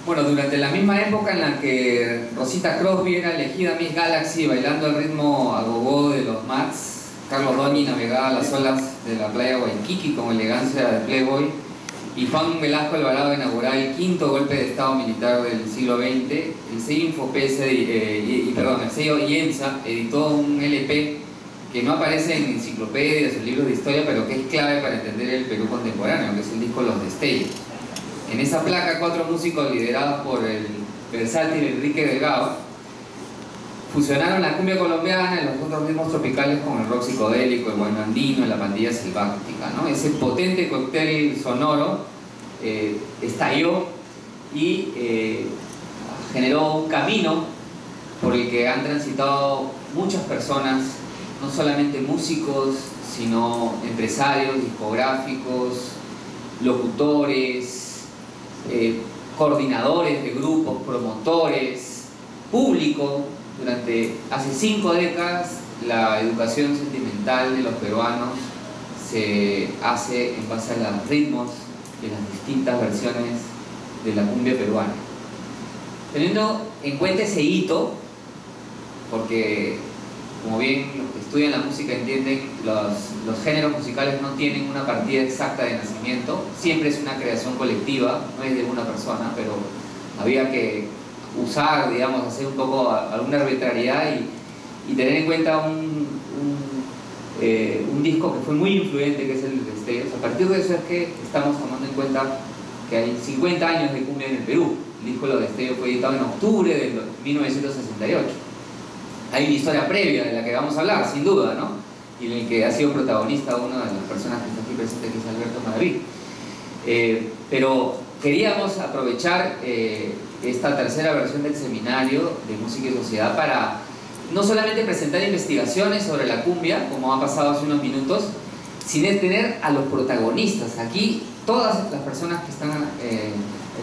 Bueno, durante la misma época en la que Rosita Crosby era elegida Miss Galaxy bailando al ritmo agogó de los Mats, Carlos Doñi navegaba las olas de la playa Waikiki con elegancia de Playboy, y Juan Velasco Alvarado inauguraba el quinto golpe de estado militar del siglo XX. El sello Infopesa, el sello IEMSA editó un LP que no aparece en enciclopedias o libros de historia, pero que es clave para entender el Perú contemporáneo, que es el disco Los Destellos. En esa placa, 4 músicos liderados por el versátil Enrique Delgado fusionaron la cumbia colombiana y los otros ritmos tropicales con el rock psicodélico, el bueno andino y la pandilla selvática, ¿no? Ese potente cóctel sonoro estalló y generó un camino por el que han transitado muchas personas, no solamente músicos, sino empresarios, discográficos, locutores, coordinadores de grupos, promotores, público. Durante hace 5 décadas la educación sentimental de los peruanos se hace en base a los ritmos y las distintas versiones de la cumbia peruana. Teniendo en cuenta ese hito, porque como bien los que estudian la música entienden, los géneros musicales no tienen una partida exacta de nacimiento, siempre es una creación colectiva, no es de una persona, pero había que usar, digamos, hacer un poco alguna arbitrariedad y tener en cuenta un disco que fue muy influyente, que es el Destellos. A partir de eso es que estamos tomando en cuenta que hay 50 años de cumbia en el Perú. El disco Los Destellos fue editado en octubre de 1968. Hay una historia previa de la que vamos a hablar, sin duda, ¿no? Y en el que ha sido protagonista una de las personas que está aquí presente, que es Alberto Maraví. Pero queríamos aprovechar esta tercera versión del seminario de Música y Sociedad para no solamente presentar investigaciones sobre la cumbia, como ha pasado hace unos minutos, sino tener a los protagonistas. Aquí todas las personas que están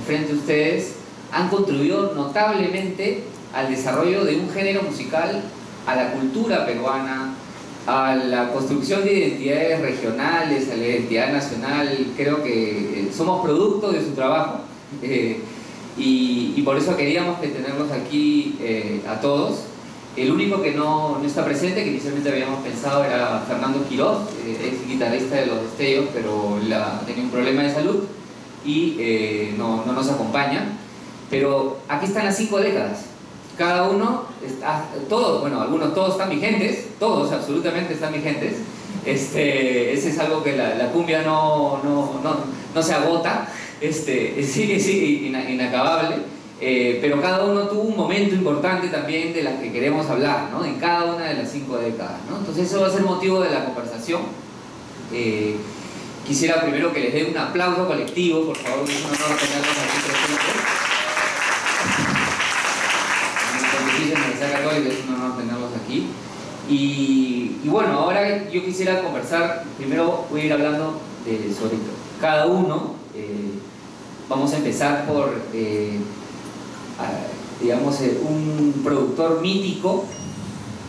frente a ustedes han contribuido notablemente al desarrollo de un género musical, a la cultura peruana, a la construcción de identidades regionales, a la identidad nacional. Creo que somos producto de su trabajo y por eso queríamos tenerlos aquí a todos. El único que no está presente, que inicialmente habíamos pensado, era Fernando Quiroz, ex guitarrista de Los Destellos, pero tenía un problema de salud y no nos acompaña. Pero aquí están las 5 décadas. Cada uno, todos están vigentes, todos absolutamente están vigentes. Ese es algo que la cumbia no se agota, sigue inacabable, pero cada uno tuvo un momento importante también de las que queremos hablar, ¿no? En cada una de las 5 décadas, ¿no? Entonces eso va a ser motivo de la conversación. Quisiera primero que les dé un aplauso colectivo, por favor, es un honor tenerlos aquí presentes. En la Universidad Católica es un honor tenerlos aquí. Y bueno, ahora yo quisiera conversar, primero voy a ir hablando sobre cada uno. Vamos a empezar por, digamos, un productor mítico.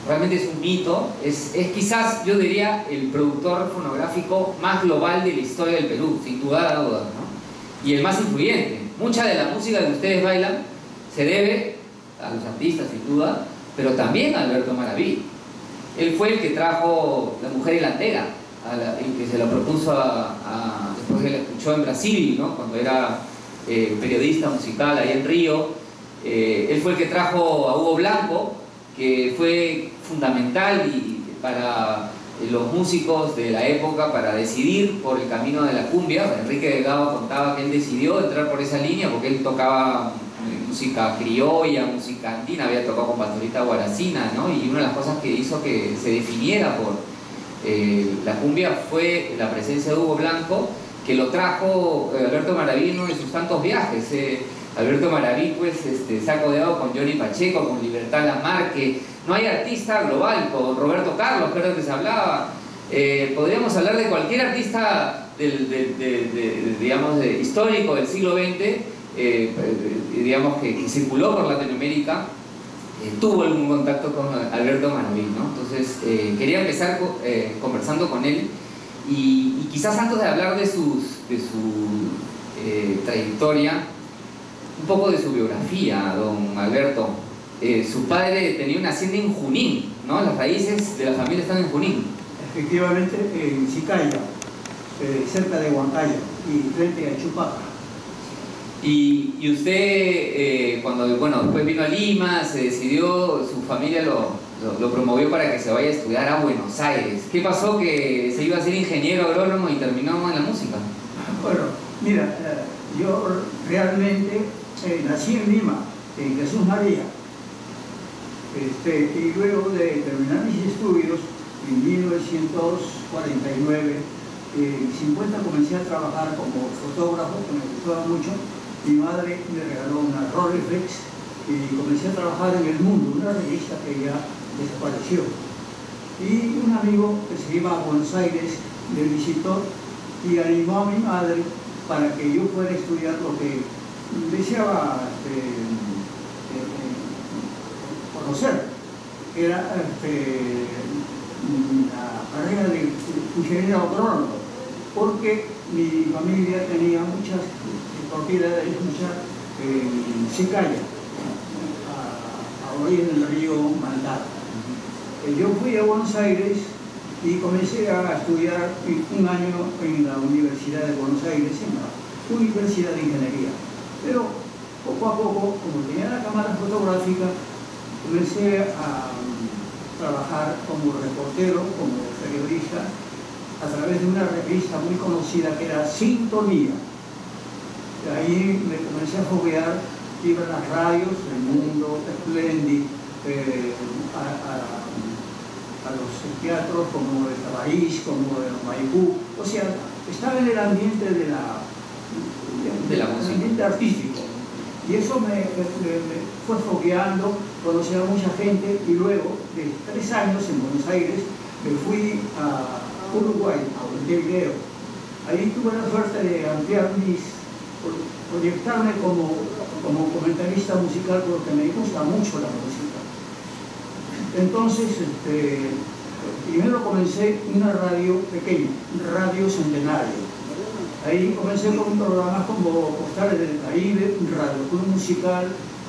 Realmente es un mito, es quizás, yo diría, el productor fonográfico más global de la historia del Perú, sin duda a dudas, ¿no? Y el más influyente. Mucha de la música que ustedes bailan se debe a los artistas, sin duda, pero también a Alberto Maraví. Él fue el que trajo La Mujer Hilandera, el que se lo propuso después que la escuchó en Brasil, ¿no? Cuando era periodista musical ahí en Río. Él fue el que trajo a Hugo Blanco, que fue fundamental para los músicos de la época para decidir por el camino de la cumbia. Enrique Delgado contaba que él decidió entrar por esa línea porque él tocaba música criolla, música andina, había tocado con Pastorita Guaracina, ¿no? Y una de las cosas que hizo que se definiera por la cumbia fue la presencia de Hugo Blanco, que lo trajo Alberto Maraví en uno de sus tantos viajes. Alberto Maraví pues, se ha codeado con Johnny Pacheco, con Libertad Lamarque. No hay artista global, con Roberto Carlos, creo que se hablaba. Podríamos hablar de cualquier artista digamos, histórico del siglo XX, digamos que circuló por Latinoamérica, tuvo algún contacto con Alberto Maraví, ¿no? Entonces quería empezar conversando con él y quizás antes de hablar de su trayectoria, un poco de su biografía, don Alberto. Su padre tenía una hacienda en Junín, ¿no? Las raíces de la familia están en Junín. Efectivamente, en Chicaya, cerca de Huancaya y frente a Chupaca. Y usted, cuando bueno, después vino a Lima, se decidió, su familia lo promovió para que se vaya a estudiar a Buenos Aires. ¿Qué pasó? Que se iba a ser ingeniero agrónomo y terminó en la música. Bueno, mira, yo realmente nací en Lima, en Jesús María. Y luego de terminar mis estudios, en 1949, en 50 comencé a trabajar como fotógrafo, que me gustaba mucho. Mi madre me regaló una Rolleiflex y comencé a trabajar en El Mundo, una revista que ya desapareció. Y un amigo que se iba a Buenos Aires me visitó y animó a mi madre para que yo fuera a estudiar lo que deseaba conocer, que era la carrera de ingeniero agrónomo, porque mi familia tenía muchas propiedades, muchas Chicaya, a orillas del río Maldá. Yo fui a Buenos Aires y comencé a estudiar un año en la Universidad de Buenos Aires, en la Universidad de Ingeniería. Pero poco a poco, como tenía la cámara fotográfica, comencé a trabajar como reportero, como periodista, a través de una revista muy conocida que era Sintonía. De ahí me comencé a foguear, iba a las radios, El Mundo, Splendid, a los teatros como el Tabarís, como el Maipú. O sea, estaba en el ambiente de la música, ambiente artístico. Y eso me fue fogueando, conocí a mucha gente y luego de 3 años en Buenos Aires me fui a Uruguay, a Montevideo. Ahí tuve la suerte de ampliar proyectarme como comentarista musical porque me gusta mucho la música. Entonces, primero comencé una radio pequeña, Radio Centenario. Ahí comencé con programas como Postales del Caribe, un radio club musical,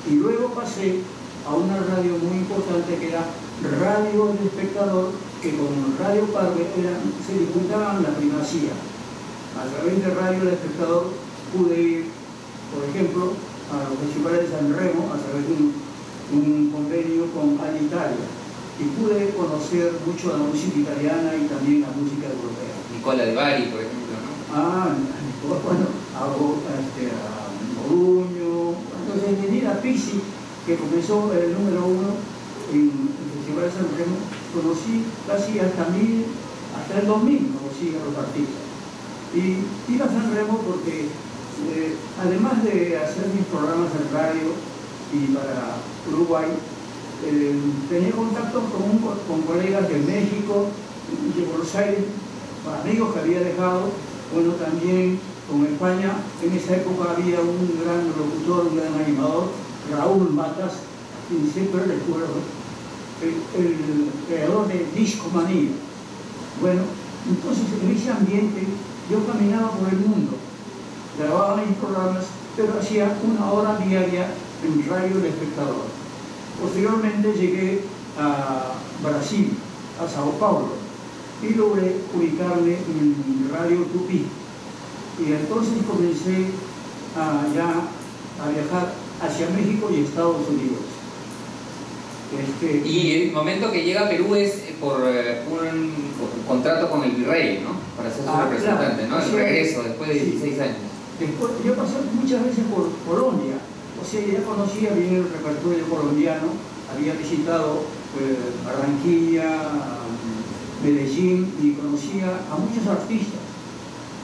y luego pasé a una radio muy importante que era Radio El Espectador, que con Radio Parque se disputaban la primacía. A través de Radio El Espectador pude ir, por ejemplo, a los festivales de San Remo a través de un convenio con Alitalia, y pude conocer mucho la música italiana y también la música europea. Nicola De Bari, por ejemplo, ¿no? Bueno, a Moruño, entonces Nina Pizzi, que comenzó el número 1 en el Festival de San Remo, conocí casi hasta el 2000 conocí a los artistas. Y iba a San Remo porque además de hacer mis programas en radio y para Uruguay, tenía contacto con colegas de México, de Buenos Aires, amigos que había dejado. Bueno, también con España, en esa época había un gran locutor, un gran animador, Raúl Matas, y siempre recuerdo, el creador de Discomanía. Bueno, entonces en ese ambiente yo caminaba por el mundo, grababa mis programas, pero hacía 1 hora diaria en Radio El Espectador. Posteriormente llegué a Brasil, a Sao Paulo, y logré ubicarme en Radio Tupi. Y entonces comencé ya a viajar hacia México y Estados Unidos. Y el momento que llega a Perú es por un contrato con el virrey, ¿no? Para ser su representante, claro. ¿no? El regreso después de 16 años. Después, yo pasé muchas veces por Colombia, o sea, ya conocía bien el repertorio colombiano, había visitado Barranquilla, Medellín, y conocía a muchos artistas.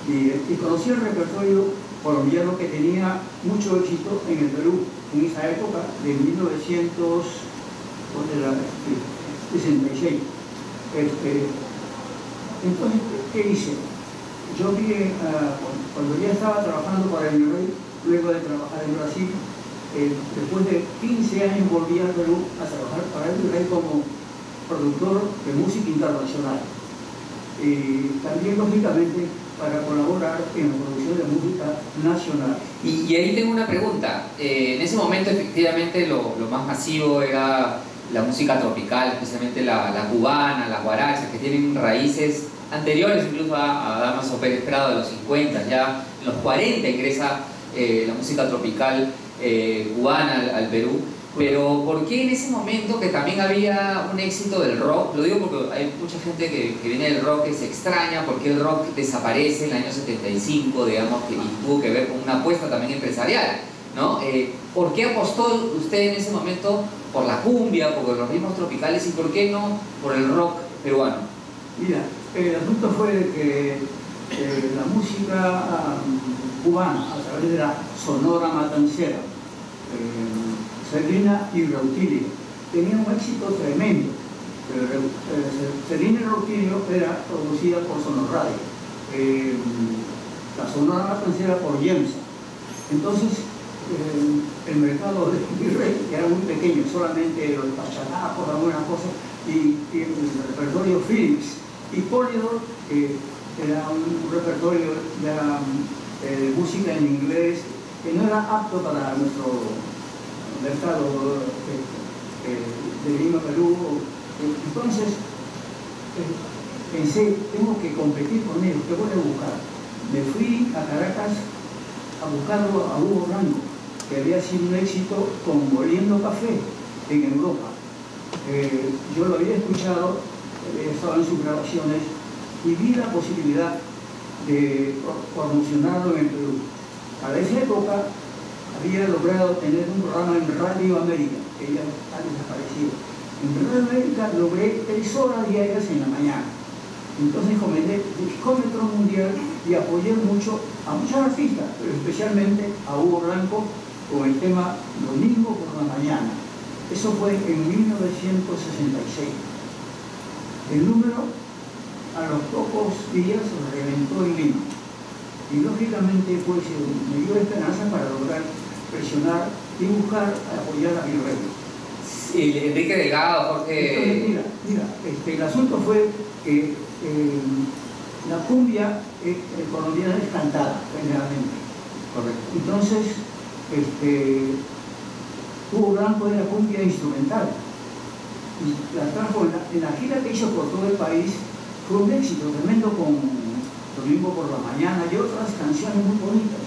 Y conocía el repertorio colombiano que tenía mucho éxito en el Perú, en esa época de 1966. Entonces, ¿qué hice? Yo vi, cuando ya estaba trabajando para el virrey, luego de trabajar en Brasil, después de 15 años volví al Perú a trabajar para el virrey como productor de música internacional. y también lógicamente para colaborar en la producción de música nacional. Y ahí tengo una pregunta. En ese momento efectivamente lo más masivo era la música tropical, especialmente la cubana, las guarachas, que tienen raíces anteriores incluso a Dámaso Pérez Prado de los 50, ya en los 40 ingresa la música tropical cubana al Perú. Pero ¿por qué en ese momento, que también había un éxito del rock? Lo digo porque hay mucha gente que viene del rock que se extraña por qué el rock desaparece en el año 75, digamos, y tuvo que ver con una apuesta también empresarial, ¿no? ¿Por qué apostó usted en ese momento por la cumbia, por los ritmos tropicales, y por qué no por el rock peruano? Mira, el asunto fue que la música cubana, a través de la Sonora Matancera, Celina y Rautilio, tenía un éxito tremendo. Celina y Rautilio era producida por Sonorradio, la Sonora Matancera por Yemsa. Entonces, el mercado de Virrey, que era muy pequeño, solamente los pachanacos, algunas cosas, y el repertorio Philips y Polydor, que era un repertorio de música en inglés que no era apto para nuestro mercado de Lima, Perú. Entonces pensé, tengo que competir con ellos, ¿qué voy a buscar? Me fui a Caracas a buscarlo a Hugo Blanco, que había sido un éxito con Moliendo Café en Europa. Yo lo había escuchado, estaba en sus grabaciones, y vi la posibilidad de promocionarlo en el Perú. A esa época había logrado tener un programa en Radio América, que ya ha desaparecido. En Radio América logré 3 horas diarias en la mañana. Entonces comencé el discómetro mundial y apoyé mucho a muchos artistas, pero especialmente a Hugo Blanco con el tema Domingo por la mañana. Eso fue en 1966. El número a los pocos días se reventó en Lima. Y lógicamente pues me dio esperanza para lograr presionar y buscar apoyar a Virrey. Sí, Enrique Delgado, Jorge... Entonces, mira, el asunto fue que la cumbia colombiana es cantada generalmente. Correcto. Entonces, Hugo Blanco era cumbia instrumental. Y la trajo en la gira que hizo por todo el país, fue un éxito tremendo con Domingo por la mañana y otras canciones muy bonitas.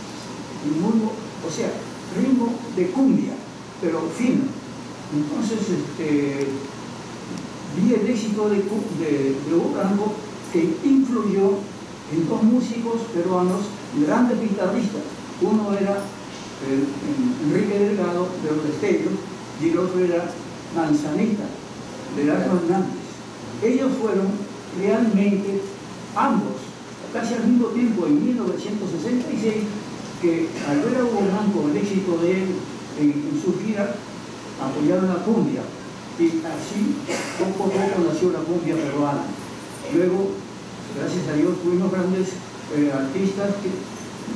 Y o sea, ritmo de cumbia, pero fino. Entonces, vi el éxito de Hugo Blanco, que influyó en 2 músicos peruanos, grandes guitarristas. Uno era Enrique Delgado, de los Destellos, y el otro era Manzanita, de Largo Hernández. Ellos fueron realmente, ambos, casi al mismo tiempo, en 1966, que al ver a Hugo Blanco el éxito de él en su gira, apoyaron la cumbia. Y así, poco a poco nació la cumbia peruana. Luego, gracias a Dios, tuvimos grandes artistas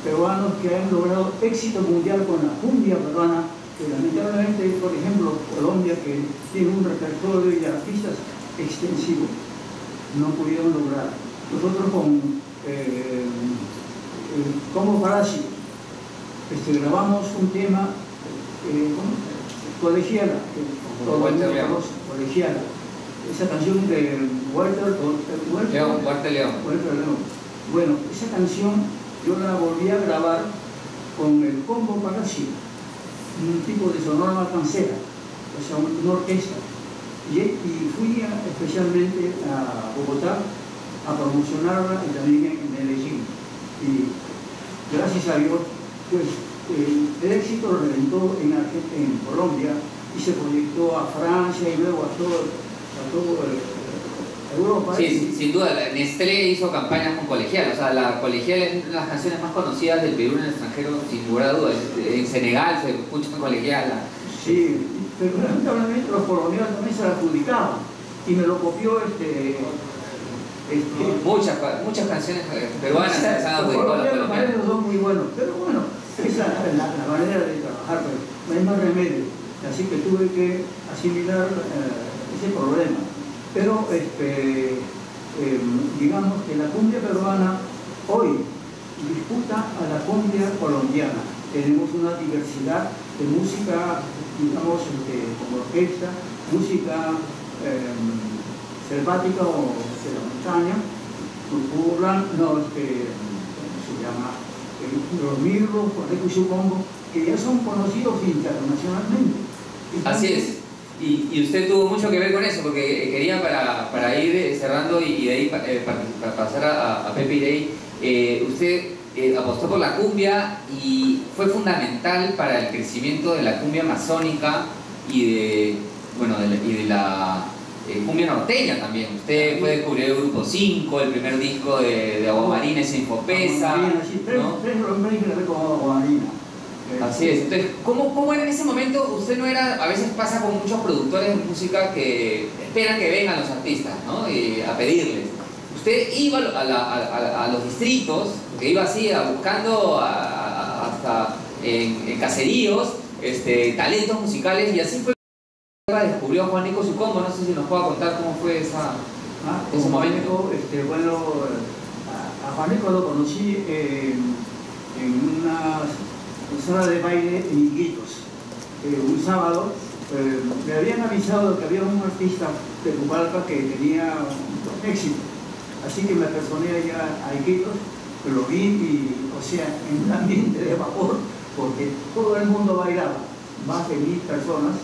peruanos que han logrado éxito mundial con la cumbia peruana, que lamentablemente, por ejemplo, Colombia, que tiene un repertorio de artistas extensivo, no pudieron lograr. Nosotros como Palacio grabamos un tema colegiala, colegiala. Esa canción de Walter León. Bueno, esa canción yo la volví a grabar con el Combo Palacio, un tipo de sonora matancera, o sea, una orquesta. Y fui especialmente a Bogotá a promocionarla y también en Medellín. Y gracias a Dios, pues el éxito lo reventó en Colombia y se proyectó a Francia y luego a todo Europa. Sí, sin duda, Nestlé hizo campañas con Colegial, o sea, la Colegial es una de las canciones más conocidas del Perú en el extranjero, sin lugar a dudas. En Senegal se escucha Colegial. Sí, pero lamentablemente los colombianos también se la adjudicaban y me lo copió muchas canciones peruanas se han adjudicado a la colombiana. Los son muy buenos, pero bueno, esa es la manera de trabajar, pero no hay más remedio. Así que tuve que asimilar ese problema. Pero digamos que la cumbia peruana hoy disputa a la cumbia colombiana. Tenemos una diversidad de música, digamos, como orquesta, música selvática o de la montaña, urban, no, ¿cómo se llama? Los mirros, Conejo y su combo, que ya son conocidos internacionalmente. Así es. Y usted tuvo mucho que ver con eso, porque quería para ir cerrando y de ahí para pasar a Pepe Irey, usted apostó por la cumbia y fue fundamental para el crecimiento de la cumbia amazónica y de la cumbia norteña también. Usted fue descubrir el Grupo 5, el primer disco de Aguamarina y Sinfopesa, ¿no? Tres nombres que le ve como Aguamarina. Así es. Entonces, ¿cómo era en ese momento? Usted no era, a veces pasa con muchos productores de música que esperan que vengan los artistas, ¿no? A pedirles. Usted iba a los distritos, que iba así, buscando hasta en caseríos, talentos musicales, y así fue que descubrió a Juanico y su combo. No sé si nos pueda contar cómo fue ese momento. Bueno, a Juanico lo conocí en una zona de baile en Iquitos. Un sábado me habían avisado que había un artista de Pucallpa que tenía un éxito, así que me personé allá a Iquitos, lo vi y, o sea, en un ambiente de vapor, porque todo el mundo bailaba, más de 1000 personas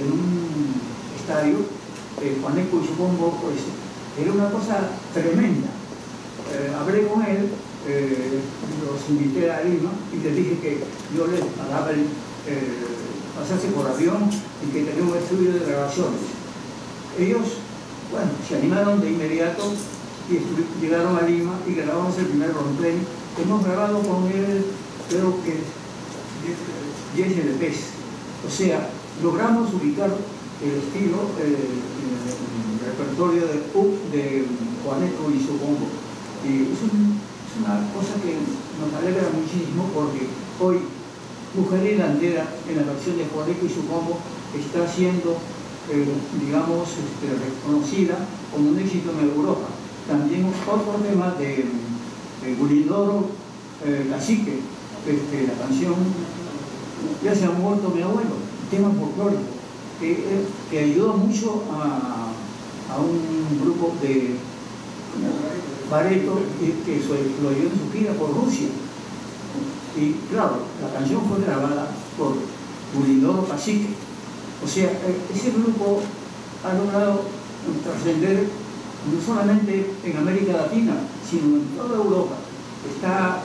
en un estadio. Juaneco y su combo, pues era una cosa tremenda. Hablé con él, los invité a Lima y les dije que yo les pagaba pasarse por avión y que tenía un estudio de grabaciones. Ellos, bueno, se animaron de inmediato y llegaron a Lima y grabamos el primer roleplay. Hemos grabado con él, creo que 10 LPs. O sea, logramos ubicar el estilo, el repertorio de Juaneco y su combo. Y es una cosa que nos alegra muchísimo, porque hoy Mujer Hilandera, en la versión de Juaneco y su combo, está siendo, digamos, reconocida como un éxito en Europa. También otro tema de Gulindoro, Cacique, la canción Ya se ha muerto mi abuelo, tema folclórico, que ayudó mucho a un grupo de Bareto que lo ayudó en su gira por Rusia. Y claro, la canción fue grabada por Gulindoro Cacique. O sea, ese grupo ha logrado trascender no solamente en América Latina, sino en toda Europa. Está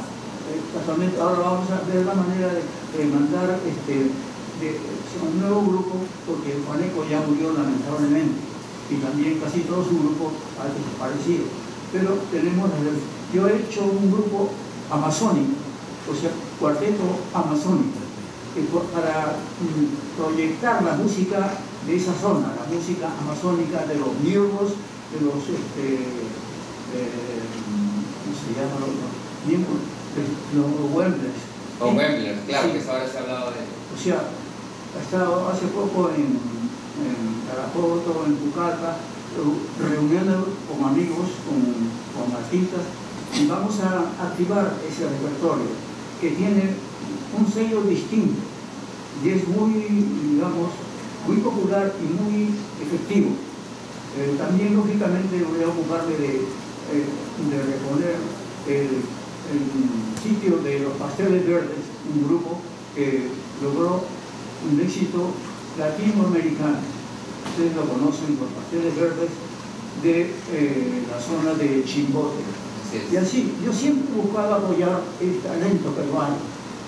casualmente, ahora vamos a ver la manera de mandar un nuevo grupo, porque Juaneco ya murió lamentablemente y también casi todo su grupo ha desaparecido. Pero yo he hecho un grupo amazónico, o sea, cuarteto amazónico, para proyectar la música de esa zona, la música amazónica de los mirros, de los, ¿cómo se llama? Los Wemblers. O Wemblers, claro, sí. Que ahora se ha hablado de... O sea, ha estado hace poco en Tarapoto, en Pucallpa, reuniendo con amigos, con artistas, y vamos a activar ese repertorio que tiene un sello distinto y es muy, digamos, muy popular y muy efectivo. También, lógicamente, voy a ocuparme de reponer el sitio de los Pasteles Verdes, un grupo que logró un éxito latinoamericano. Ustedes lo conocen, los Pasteles Verdes de la zona de Chimbote. Sí. Y así, yo siempre he buscado apoyar el talento peruano,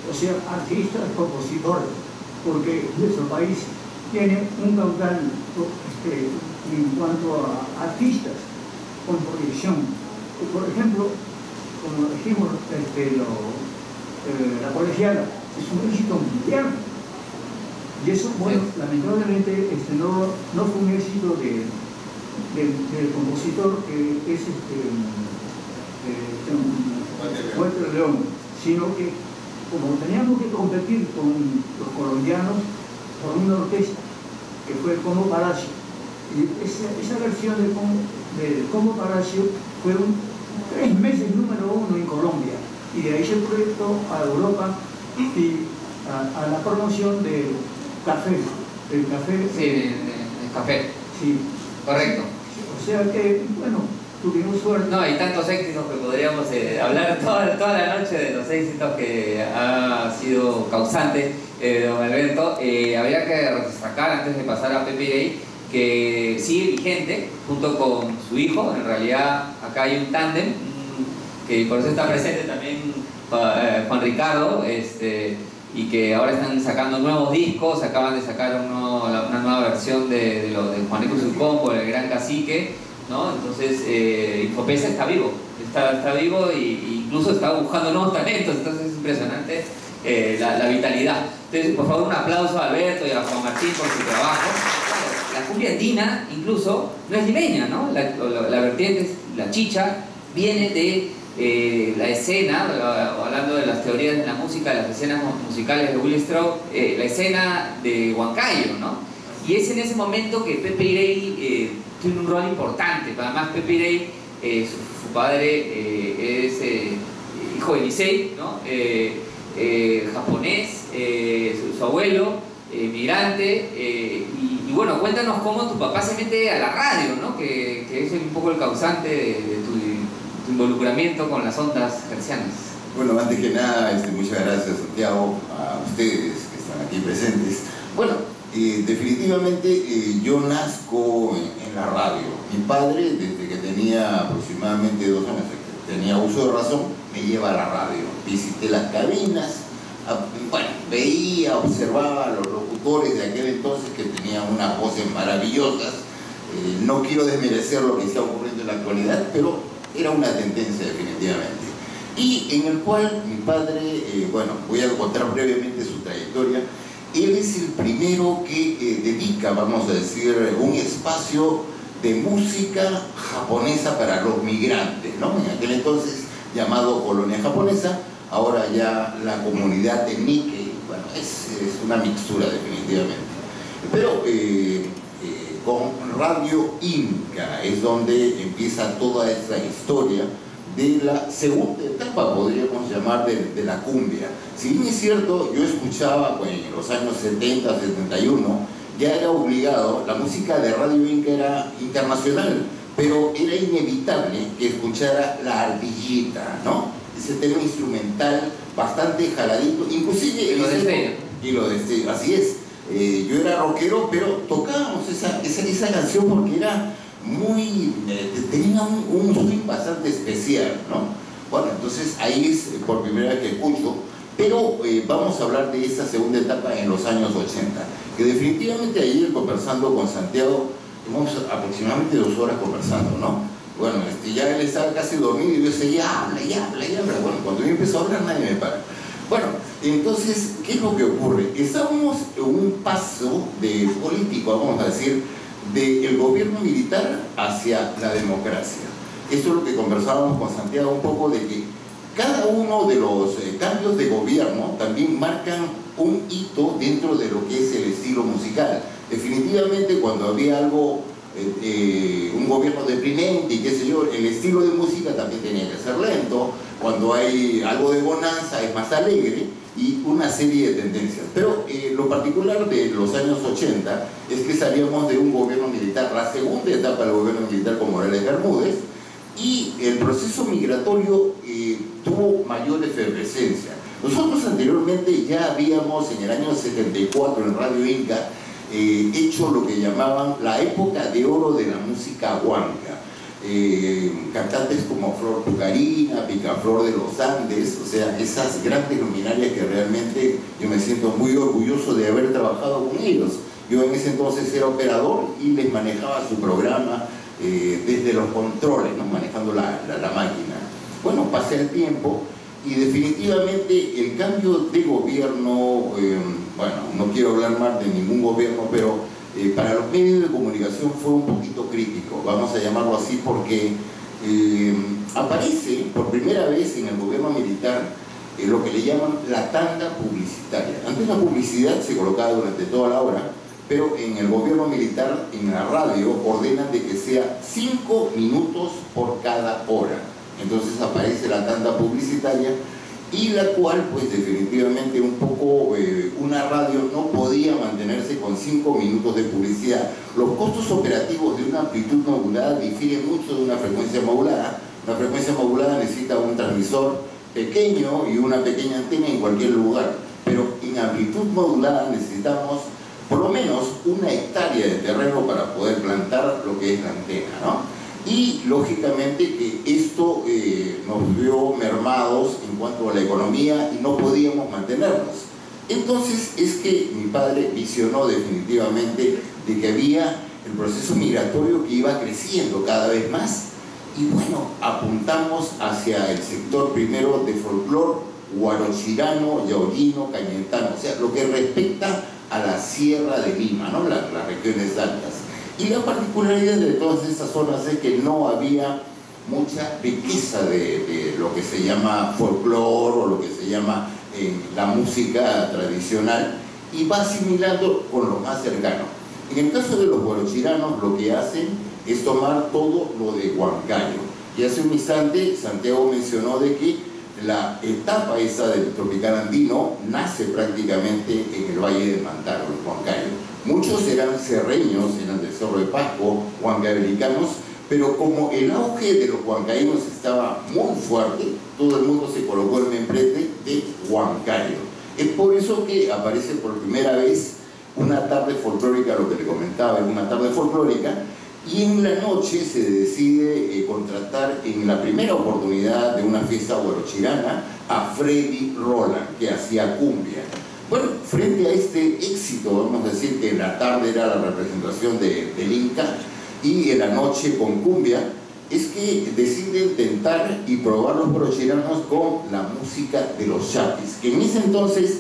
o sea, artistas, compositores, porque nuestro país tiene un caudal en cuanto a artistas con proyección. Por ejemplo, como dijimos, la colegiala es un éxito mundial. Y eso, bueno, lamentablemente no fue un éxito del compositor que es Walter León, sino que como teníamos que competir con los colombianos por una orquesta, que fue el Combo Palacio, y esa versión de del Combo Palacio fue 3 meses número 1 en Colombia, y de ahí se proyectó a Europa y a la promoción del café. El café. Sí, el café. Sí. Correcto. O sea que, bueno, tuvimos suerte. No, hay tantos éxitos que podríamos hablar toda la noche de los éxitos que ha sido causante don Alberto. Habría que destacar, antes de pasar a Pepe Day, que sigue vigente junto con su hijo. En realidad acá hay un tándem, que por eso está presente también Juan Ricardo, y que ahora están sacando nuevos discos. Acaban de sacar una nueva versión de Juanico y su combo, El Gran Cacique, ¿no? Entonces Infopesa está vivo, está vivo, e incluso está buscando nuevos talentos. Entonces es impresionante la vitalidad. Entonces, por favor, un aplauso a Alberto y a Juan Martín por su trabajo. La cumbia andina incluso no es limeña, ¿no? La vertiente, la chicha, viene de la escena, hablando de las teorías de la música, las escenas musicales de Willy Strauss, la escena de Huancayo, ¿no? Y es en ese momento que Pepe Irey tiene un rol importante. Además, Pepe Irey, su padre es hijo de Licey, ¿no? Japonés, su abuelo, migrante, y bueno, cuéntanos cómo tu papá se mete a la radio, ¿no? Que es un poco el causante de tu involucramiento con las ondas hercianas. Bueno, antes que nada, muchas gracias, Santiago, a ustedes que están aquí presentes. Bueno, definitivamente yo nazco en la radio. Mi padre, desde que tenía aproximadamente 2 años, que tenía uso de razón, me lleva a la radio. Visité las cabinas, bueno, veía, observaba a los locutores de aquel entonces que tenían unas voces maravillosas. No quiero desmerecer lo que está ocurriendo en la actualidad, pero era una tendencia definitivamente. Y en el cual mi padre, bueno, voy a contar brevemente su trayectoria. Él es el primero que dedica, vamos a decir, un espacio de música japonesa para los migrantes, ¿no? En aquel entonces llamado Colonia Japonesa, ahora ya la comunidad de Nikkei. Bueno, es una mixtura definitivamente. Pero con Radio Inca es donde empieza toda esta historia de la segunda etapa, podríamos llamar, de la cumbia. Si bien es cierto, yo escuchaba en los años 70, 71, ya era obligado, la música de Radio Inca era internacional, pero era inevitable que escuchara La Ardillita, ¿no? Ese tema instrumental bastante jaladito, inclusive... Y lo de así es. Yo era rockero, pero tocábamos esa canción porque era muy... tenía un swing bastante especial, ¿no? Bueno, entonces ahí es por primera vez que escucho, pero vamos a hablar de esta segunda etapa en los años 80, que definitivamente ayer conversando con Santiago, hemos aproximadamente 2 horas conversando, ¿no? Bueno, ya él estaba casi dormido y yo decía, ya habla. Bueno, cuando yo empiezo a hablar nadie me para. Bueno, entonces, ¿qué es lo que ocurre? Estábamos en un paso de político, vamos a decir, del gobierno militar hacia la democracia. Esto es lo que conversábamos con Santiago un poco, de que cada uno de los cambios de gobierno también marcan un hito dentro de lo que es el estilo musical. Definitivamente cuando había algo, un gobierno deprimente y qué sé yo, el estilo de música también tenía que ser lento. Cuando hay algo de bonanza es más alegre, y una serie de tendencias. Pero lo particular de los años 80 es que salíamos de un gobierno militar, la segunda etapa del gobierno militar con Morales Bermúdez, y el proceso migratorio tuvo mayor efervescencia. Nosotros anteriormente ya habíamos en el año 74 en Radio Inca hecho lo que llamaban la época de oro de la música huanca. Cantantes como Flor Pucarina, Picaflor de los Andes, o sea, esas grandes luminarias que realmente yo me siento muy orgulloso de haber trabajado con ellos. Yo en ese entonces era operador y les manejaba su programa desde los controles, ¿no? Manejando la máquina. Bueno, pasé el tiempo y definitivamente el cambio de gobierno, bueno, no quiero hablar más de ningún gobierno, pero para los medios de comunicación fue un poquito crítico, vamos a llamarlo así, porque aparece por primera vez en el gobierno militar lo que le llaman la tanda publicitaria. Antes la publicidad se colocaba durante toda la hora, pero en el gobierno militar, en la radio, ordenan de que sea 5 minutos por cada hora. Entonces aparece la tanda publicitaria, y la cual, pues definitivamente un poco, una radio no podía mantenerse con 5 minutos de publicidad. Los costos operativos de una amplitud modulada difieren mucho de una frecuencia modulada. La frecuencia modulada necesita un transmisor pequeño y una pequeña antena en cualquier lugar, pero en amplitud modulada necesitamos por lo menos 1 hectárea de terreno para poder plantar lo que es la antena, ¿no? Y lógicamente que esto nos vio mermados en cuanto a la economía y no podíamos mantenernos. Entonces es que mi padre visionó definitivamente de que había el proceso migratorio que iba creciendo cada vez más, y bueno, apuntamos hacia el sector primero de folclore guarochirano, yaollino, cañetano, o sea, lo que respecta a la Sierra de Lima, ¿no? Las regiones altas. Y la particularidad de todas estas zonas es que no había mucha riqueza de lo que se llama folclore o lo que se llama la música tradicional, y va asimilando con lo más cercano. En el caso de los guarochiranos, lo que hacen es tomar todo lo de Huancayo. Y hace un instante Santiago mencionó de que la etapa esa del tropical andino nace prácticamente en el Valle de Mantaro, en Huancayo. Muchos eran serreños, eran del Cerro de Pasco, huancavelicanos, pero como el auge de los huancaínos estaba muy fuerte, todo el mundo se colocó el membrete de Huancayo. Es por eso que aparece por primera vez una tarde folclórica, lo que le comentaba, una tarde folclórica, y en la noche se decide contratar en la primera oportunidad de una fiesta guarochirana a Freddy Roland, que hacía cumbia. Bueno, frente a este éxito, vamos a decir que en la tarde era la representación del Inca y en la noche con cumbia, es que deciden tentar y probar los guarochiranos con la música de los chapis, que en ese entonces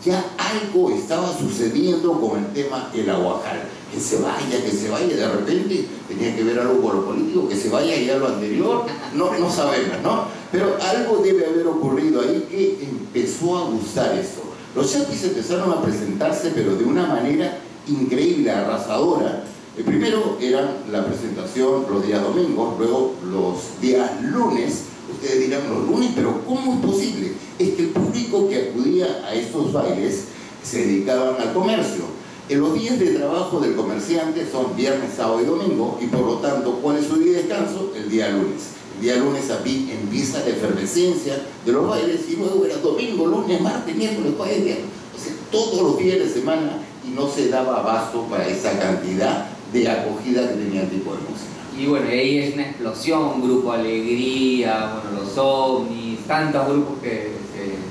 ya algo estaba sucediendo con el tema El Aguajal. Que se vaya, de repente tenía que ver algo con lo político, que se vaya ya lo anterior, no sabemos, ¿no? Pero algo debe haber ocurrido ahí que empezó a gustar esto. Los chapis empezaron a presentarse, pero de una manera increíble, arrasadora. Primero eran la presentación los días domingos, luego los días lunes. Ustedes dirán, los lunes, pero ¿cómo es posible? Es que el público que acudía a estos bailes se dedicaban al comercio. En los días de trabajo del comerciante son viernes, sábado y domingo, y por lo tanto, ¿cuál es su día de descanso? El día lunes. El día lunes aquí empieza la efervescencia de los bailes, y luego era domingo, lunes, martes, miércoles, jueves, viernes. O sea, todos los días de semana, y no se daba abasto para esa cantidad de acogida que tenía el tipo de música. Y bueno, ahí es una explosión, Grupo Alegría, bueno, los OVNIs, tantos grupos que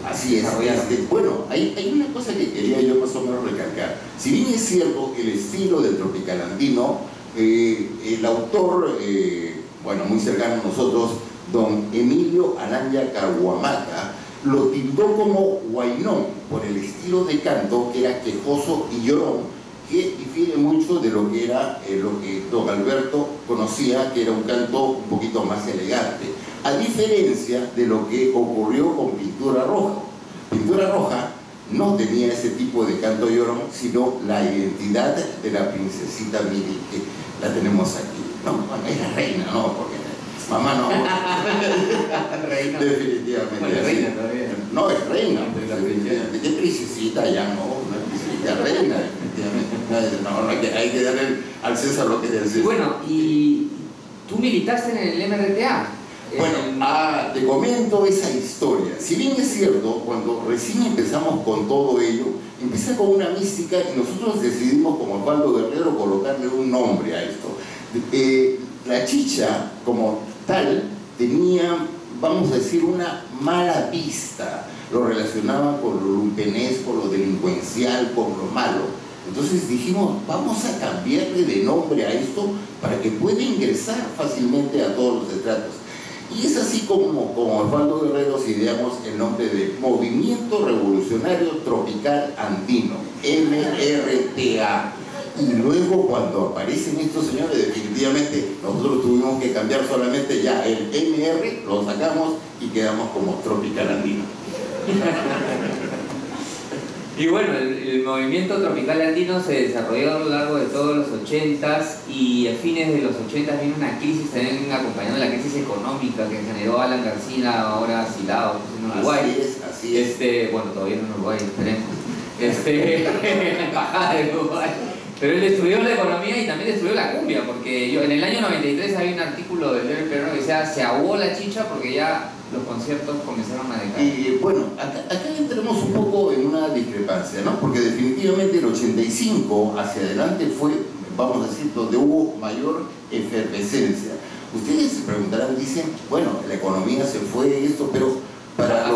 así es. Bueno, hay una cosa que quería yo más o menos recalcar. Si bien es cierto el estilo del tropical andino, el autor, bueno, muy cercano a nosotros, don Emilio Aranya Caguamaca, lo tildó como huaynón por el estilo de canto que era quejoso y llorón, que difiere mucho de lo que era lo que don Alberto conocía, que era un canto un poquito más elegante, a diferencia de lo que ocurrió con Pintura Roja. Pintura Roja no tenía ese tipo de canto llorón, sino la identidad de la princesita Miri, que la tenemos aquí, ¿no? Bueno, es la reina, ¿no? Porque mamá no. Reina. Definitivamente. Bueno, reina todavía. No, es reina. Definitivamente. ¿Qué princesita? Ya no, una princesita reina, definitivamente. No, hay que darle al César lo que es del César. Bueno, y tú militaste en el MRTA. Bueno, te comento esa historia. Si bien es cierto, cuando recién empezamos con todo ello, empieza con una mística y nosotros decidimos, como Osvaldo Guerrero, colocarle un nombre a esto. La chicha, como tal, tenía, vamos a decir, una mala vista. Lo relacionaban con lo lumpenesco, lo delincuencial, con lo malo. Entonces dijimos, vamos a cambiarle de nombre a esto para que pueda ingresar fácilmente a todos los estratos. Y es así como Osvaldo Guerrero ideamos el nombre de Movimiento Revolucionario Tropical Andino, MRTA. Y luego cuando aparecen estos señores, definitivamente nosotros tuvimos que cambiar solamente ya el MR, lo sacamos y quedamos como Tropical Andino. Y bueno, el movimiento tropical andino se desarrolló a lo largo de todos los 80s y a fines de los 80s vino una crisis también acompañando la crisis económica que generó Alan García, ahora Silao, en Uruguay. Así es. Bueno, todavía no en Uruguay, esperemos. En la embajada de Uruguay. Pero él destruyó la economía y también destruyó la cumbia, porque en el año 93 había un artículo del diario peruano que decía se ahogó la chicha porque ya los conciertos comenzaron a decaer. Y bueno, acá entramos un poco en una discrepancia, ¿no? Porque definitivamente el 85 hacia adelante fue, vamos a decir, donde hubo mayor efervescencia. Ustedes se preguntarán, dicen, bueno, la economía se fue, esto, pero para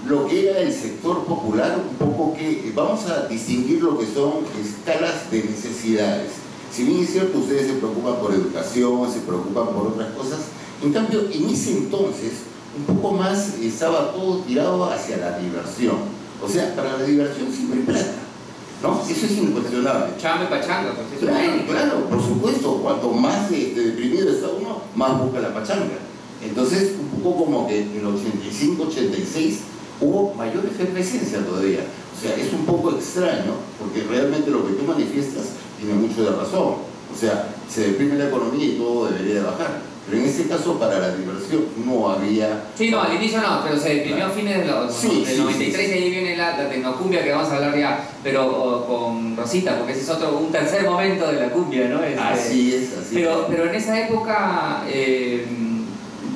lo que era el sector popular, un poco que vamos a distinguir lo que son escalas de necesidades. Si bien es cierto, ustedes se preocupan por educación, se preocupan por otras cosas, en cambio, en ese entonces, un poco más estaba todo tirado hacia la diversión. O sea, para la diversión siempre hay plata, ¿no? Eso es incuestionable. Chame pachanga, pues eso claro, por supuesto. Cuanto más deprimido está uno, más busca la pachanga. Entonces, un poco como que en el 85, 86 hubo mayor efervescencia todavía. O sea, es un poco extraño, porque realmente lo que tú manifiestas tiene mucho de razón. O sea, se deprime la economía y todo debería de bajar. Pero en ese caso, para la diversión no había... Sí, no, al inicio no, pero se deprimió a fines del 93 y ahí viene la tecnocumbia que vamos a hablar ya, pero con Rosita, porque ese es un tercer momento de la cumbia, ¿no? Así es. Pero en esa época,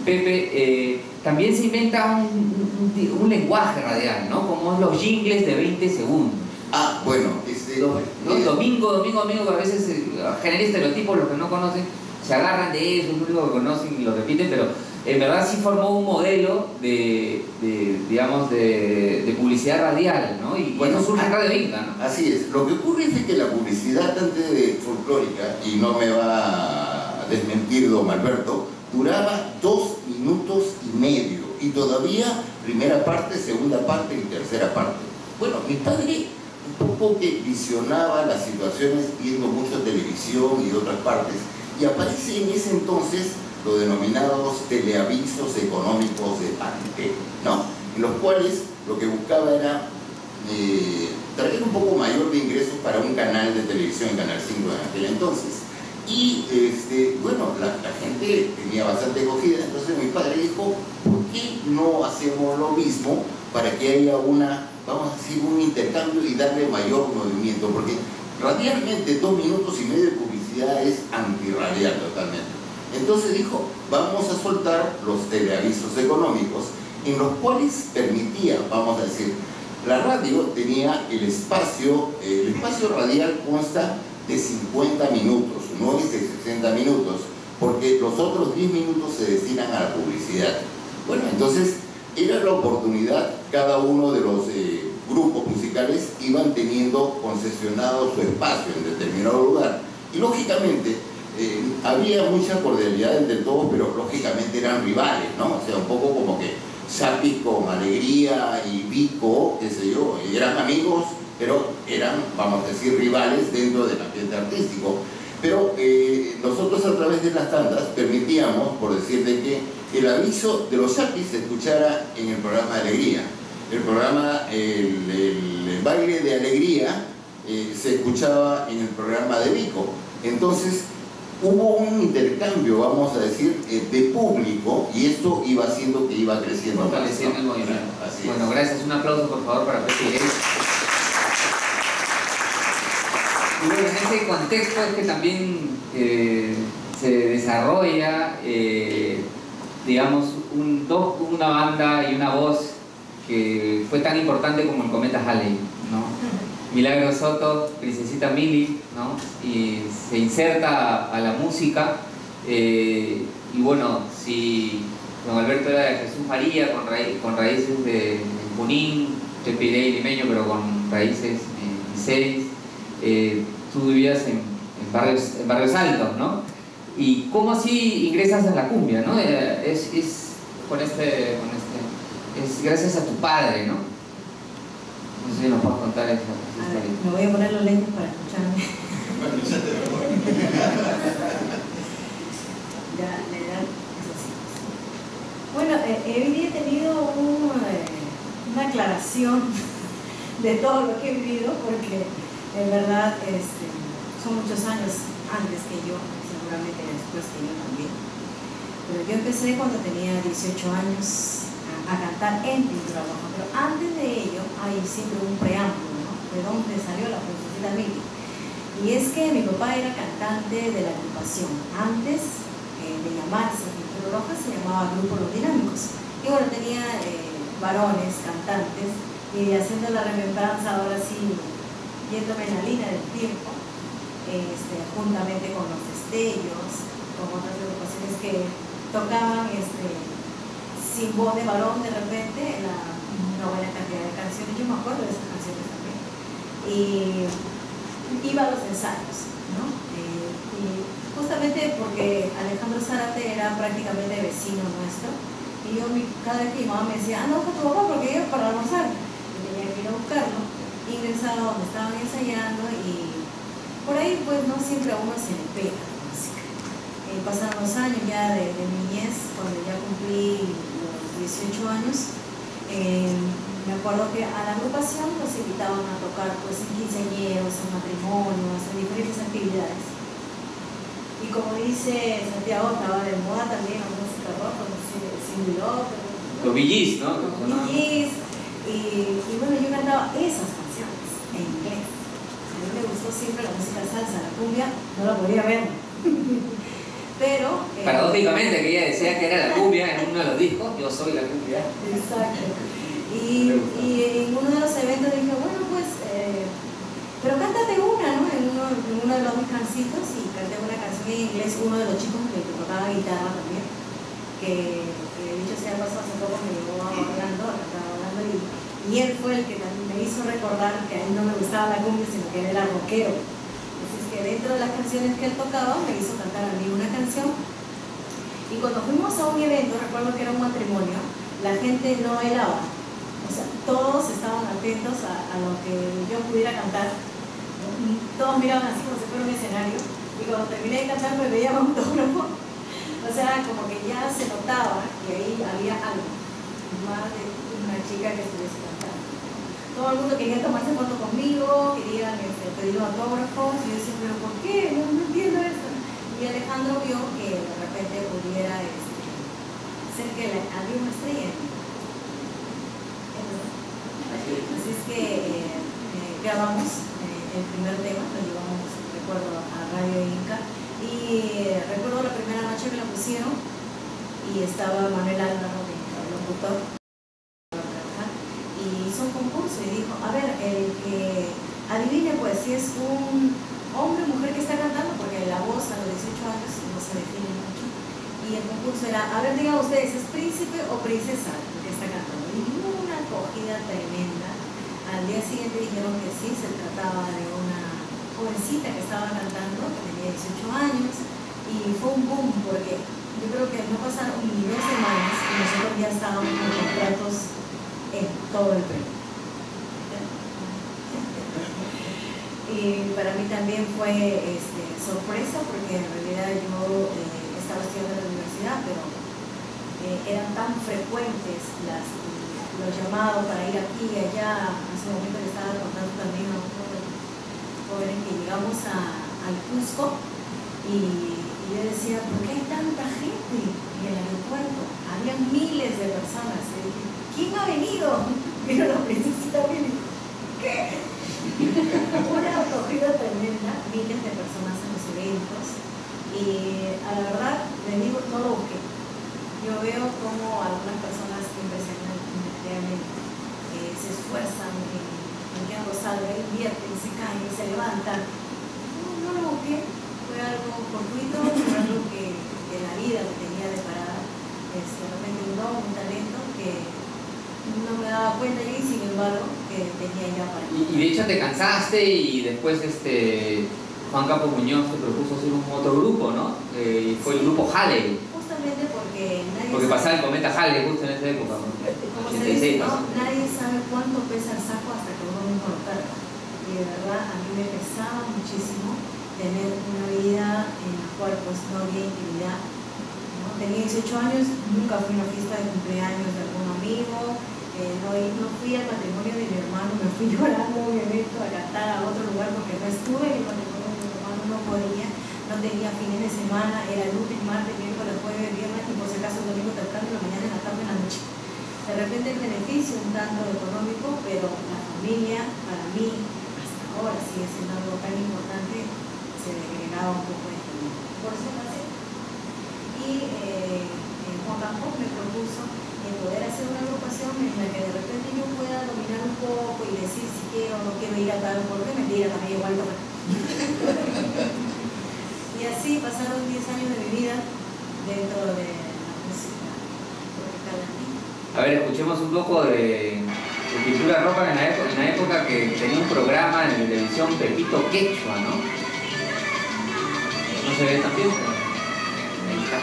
Pepe, también se inventa un lenguaje radial, ¿no? Como los jingles de 20 segundos. Bueno, domingo, que a veces genera estereotipos, los que no conocen se agarran de eso, es lo único que conocen y lo repiten, pero en verdad sí formó un modelo de publicidad radial, ¿no? Y bueno, surge Radio Inca, ¿no? Así es. Lo que ocurre es que la publicidad antes de folclórica, y no me va a desmentir don Alberto, duraba 2 minutos y medio, y todavía primera parte, segunda parte y tercera parte. Bueno, mi padre un poco que visionaba las situaciones viendo mucho televisión y otras partes, y aparece en ese entonces los denominados teleavisos económicos de Panté, ¿no? En los cuales lo que buscaba era traer un poco mayor de ingresos para un canal de televisión, Canal 5 en aquel entonces. Y bueno, la gente tenía bastante acogida, entonces mi padre dijo, ¿por qué no hacemos lo mismo para que haya vamos a decir, un intercambio y darle mayor movimiento? Porque radialmente 2 minutos y medio de publicidad es antirradial totalmente. Entonces dijo, vamos a soltar los teleavisos económicos en los cuales permitía, vamos a decir, la radio tenía el espacio radial consta de 50 minutos, no es de 60 minutos, porque los otros 10 minutos se destinan a la publicidad. Bueno, entonces era la oportunidad, cada uno de los grupos musicales iban teniendo concesionado su espacio en determinado lugar. Y lógicamente había mucha cordialidad entre todos, pero lógicamente eran rivales, ¿no? O sea, un poco como que Chapi con Alegría y Vico, qué sé yo, eran amigos, pero eran, vamos a decir, rivales dentro del ambiente artístico. Pero nosotros a través de las tandas permitíamos, por decirte que el aviso de los Chapis se escuchara en el programa de Alegría. El programa, el baile de Alegría, se escuchaba en el programa de Vico. Entonces hubo un intercambio, vamos a decir, de público, y esto iba haciendo que iba creciendo. Fortaleciendo el movimiento. Bueno, gracias. Un aplauso, por favor, para Pepe. Y bueno, en ese contexto es que también se desarrolla, digamos, una banda y una voz que fue tan importante como el Cometa Halley, ¿no? Milagro Soto, Princesita Mili, ¿no? Y se inserta a la música, y bueno, si don Alberto era de Jesús María, con raíces de Junín, Chepiré y limeño, pero con raíces Miseris, tú vivías en barrios altos, ¿no? Y cómo así ingresas a la cumbia, ¿no? Es gracias a tu padre, ¿no? No sé si nos puedes contar esa historia. Me voy a poner los lentes para escucharme. Bueno, ya te lo voy. Ya, la edad es así. Bueno, hoy día he tenido una aclaración de todo lo que he vivido, porque en verdad son muchos años antes que yo, seguramente después que yo también. Pero yo empecé cuando tenía 18 años a cantar en pintura roja, pero antes de ello hay siempre un preámbulo, ¿no? De dónde salió la Princesita Mili. Y es que mi papá era cantante de la agrupación. Antes de llamarse Pintura Roja se llamaba Grupo Los Dinámicos. Y bueno, tenía varones, cantantes, y haciendo la remembranza ahora sí, yéndome en la línea del tiempo, juntamente con Los Destellos, con otras agrupaciones que tocaban sin voz de varón de repente una buena cantidad de canciones. Yo me acuerdo de esas canciones también. Y iba a los ensayos, ¿no? Y justamente porque Alejandro Zárate era prácticamente vecino nuestro, y yo cada vez que mi mamá me decía, no, con tu papá porque iba para almorzar, y tenía que ir a buscarlo, ingresaba donde estaban ensayando, y por ahí pues no siempre a uno se le pega la música. Pasaron los años ya de mi niñez, cuando ya cumplí los 18 años, me acuerdo que a la agrupación nos invitaban a tocar pues en quinceañeros, en matrimonios, en diferentes actividades. Y como dice Santiago, estaba de moda también la música rock, como Cyndi Lauper, Los Bee Gees, ¿no? Los Bee Gees. Y bueno, yo cantaba esas canciones en inglés. A mí me gustó siempre la música salsa, la cumbia, no la podía ver. Pero paradójicamente, que ella decía que era la cumbia en uno de los discos, yo soy la cumbia. Exacto. Y en uno de los eventos dije, bueno, pues, pero cántate una, ¿no? En uno de los descansitos, y canté una canción en inglés, uno de los chicos que tocaba guitarra también, que dicho sea paso, hace poco me llevó hablando, y él fue el que también me hizo recordar que a él no me gustaba la cumbia, sino que él era rockero. Entonces, que dentro de las canciones que él tocaba, me hizo cantar a mí una canción. Y cuando fuimos a un evento, recuerdo que era un matrimonio, la gente no helaba. O sea, todos estaban atentos a lo que yo pudiera cantar. Todos miraban así como si fuera un escenario. Y cuando terminé de cantar me veía un autógrafo. O sea, como que ya se notaba que ahí había algo más de una chica que estuviese cantando. Todo el mundo quería tomarse foto conmigo, querían pedir autógrafos. Y yo decía, ¿pero por qué? No entiendo esto. Y Alejandro vio que de repente pudiera ser que había una estrella en mí. Así es que grabamos el primer tema, lo llevamos, recuerdo, a Radio Inca, y recuerdo la primera noche que la pusieron y estaba Manuel Álvaro, el locutor, y hizo un concurso y dijo, a ver, el que adivine pues si es un hombre o mujer que está cantando, porque la voz a los 18 años no se define mucho, y el concurso era, a ver, digan ustedes, ¿es príncipe o princesa el que está cantando? Y una acogida tremenda. Al día siguiente dijeron que sí, se trataba de una jovencita que estaba cantando, que tenía 18 años, y fue un boom, porque yo creo que no pasaron ni 2 semanas y nosotros ya estábamos con contratos en todo el Perú. Y para mí también fue sorpresa, porque en realidad yo estaba estudiando en la universidad, pero eran tan frecuentes los llamados para ir aquí y allá. En ese momento le estaba contando también a uno de los jóvenes que llegamos al Cusco, y yo decía, ¿por qué hay tanta gente en el aeropuerto? Había miles de personas. Y dije, ¿quién ha venido? Vino la princesita Mili. ¿Qué? Una acogida tremenda, miles de personas en los eventos, y a la verdad les digo, no lo busqué. Yo veo como algunas personas que realmente se esfuerzan en que algo salga, invierten, se caen, se levantan. No lo busqué, fue algo fortuito, fue algo que la vida me tenía deparada, de repente un don, un talento que no me daba cuenta yo, y sin embargo que tenía ya para mí. Y de hecho te cansaste, y después Juan Campos Muñoz te propuso hacer un otro grupo, ¿no? Y fue el grupo Halley. Justamente porque pasaba el cometa Halley justo en esa época, ¿no? Como se dice, ¿no? Nadie sabe cuánto pesa el saco hasta que uno mismo lo carga. Y de verdad a mí me pesaba muchísimo tener una vida en la cual pues no había intimidad, ¿no? Tenía 18 años, nunca fui a una fiesta de cumpleaños de algún amigo, No fui al matrimonio de mi hermano, me fui llorando obviamente a cantar a otro lugar porque no estuve en el matrimonio de mi hermano, no podía, no tenía fines de semana, era lunes, martes, miércoles, jueves, viernes y por si acaso el domingo temprano, en la mañana, en la tarde, en la noche. De repente el beneficio un tanto económico, pero la familia para mí hasta ahora sigue siendo algo tan importante, se desgregaba un poco de tiempo. Por eso pasé. Y Juan Campos me propuso poder hacer una agrupación en la que de repente yo pueda dominar un poco y decir si quiero o no quiero ir a tal, porque mentira, también igual no. Y así pasaron 10 años de mi vida dentro de la música tropical andina. A ver, escuchemos un poco de Cultura Ropa en la época que tenía un programa en televisión, Pepito Quechua, ¿no? No se ve tan bien, pero ahí está.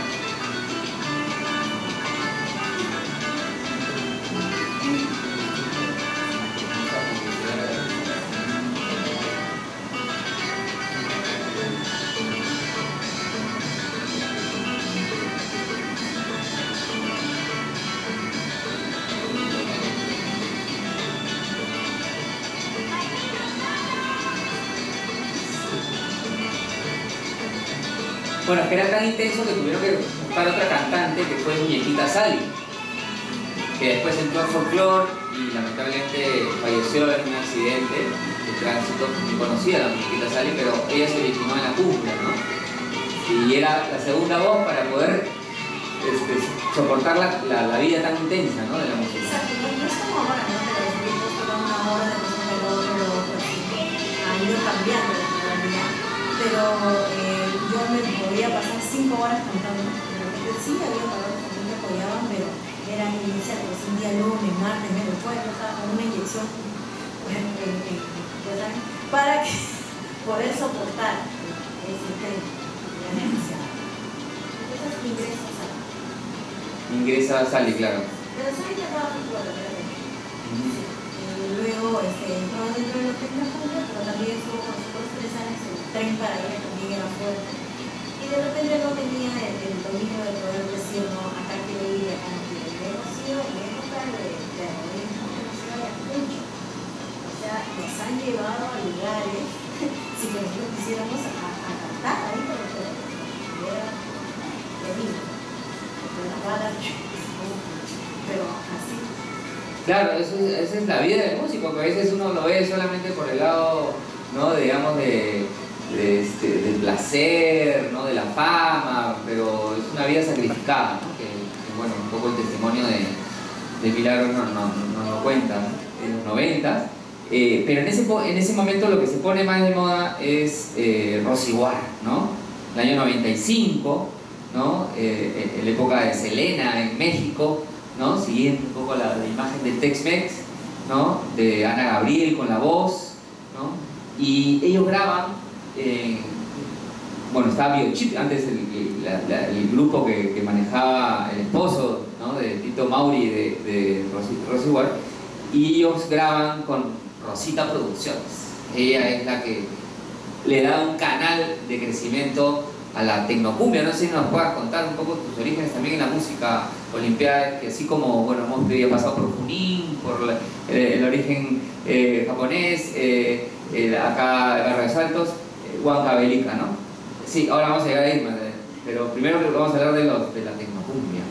Bueno, es que era tan intenso que tuvieron que buscar otra cantante que fue Muñequita Sally, que después entró a folclore y lamentablemente falleció en un accidente de tránsito, muy conocida la Muñequita Sally, pero ella se originó en la cumbia, ¿no? Y era la segunda voz para poder soportar la vida tan intensa, ¿no? De la música. Exacto, no es como ahora, ¿no? Que los grupos tocan una hora, después el otro, así. Ha ido cambiando la realidad. Pero yo me podía pasar 5 horas cantando. De repente sí había palabras que me apoyaban, pero era inicial, pues un día lunes, martes, miércoles, o sea, con una inyección para que poder soportar ese tema. Entonces Ingresa Sally, claro. pero soy de trabajo y luego entró dentro de lo que es la cumbia, pero también estuvo con sus 3 años en el tren para ella, también era fuerte. Y de repente no tenía el dominio de poder decir, no, acá quiero ir, acá no quiero ir. Hemos sido en época de modernismo, hemos ido a mucho. O sea, nos han llevado a lugares, si nosotros quisiéramos a cantar ahí, pero era terrible. Pero así. Claro, esa es la vida del músico, que a veces uno lo ve solamente por el lado, ¿no? Digamos, del placer, ¿no? De la fama, pero es una vida sacrificada, ¿no? Que bueno, un poco el testimonio de Milagro nos lo cuenta, ¿no? En los 90. Pero en ese momento lo que se pone más de moda es Rosy War, ¿no? El año 95, ¿no? En la época de Selena en México, ¿no? Siguiendo un poco la imagen del Tex-Mex, ¿no? De Ana Gabriel con la voz, ¿no? Y ellos graban, bueno, estaba Biochip, antes el grupo que manejaba el esposo, ¿no? De Tito Mauri de Rosy War, y ellos graban con Rosita Producciones. Ella es la que le da un canal de crecimiento a la tecnocumbia. No sé si nos puedas contar un poco tus orígenes también en la música olimpiada, que así como, bueno, hemos pasado por Junín, por el origen japonés, acá de Barrio de Saltos, Huancavelica, ¿no? Sí, ahora vamos a llegar a Irma, pero primero vamos a hablar de la tecnocumbia.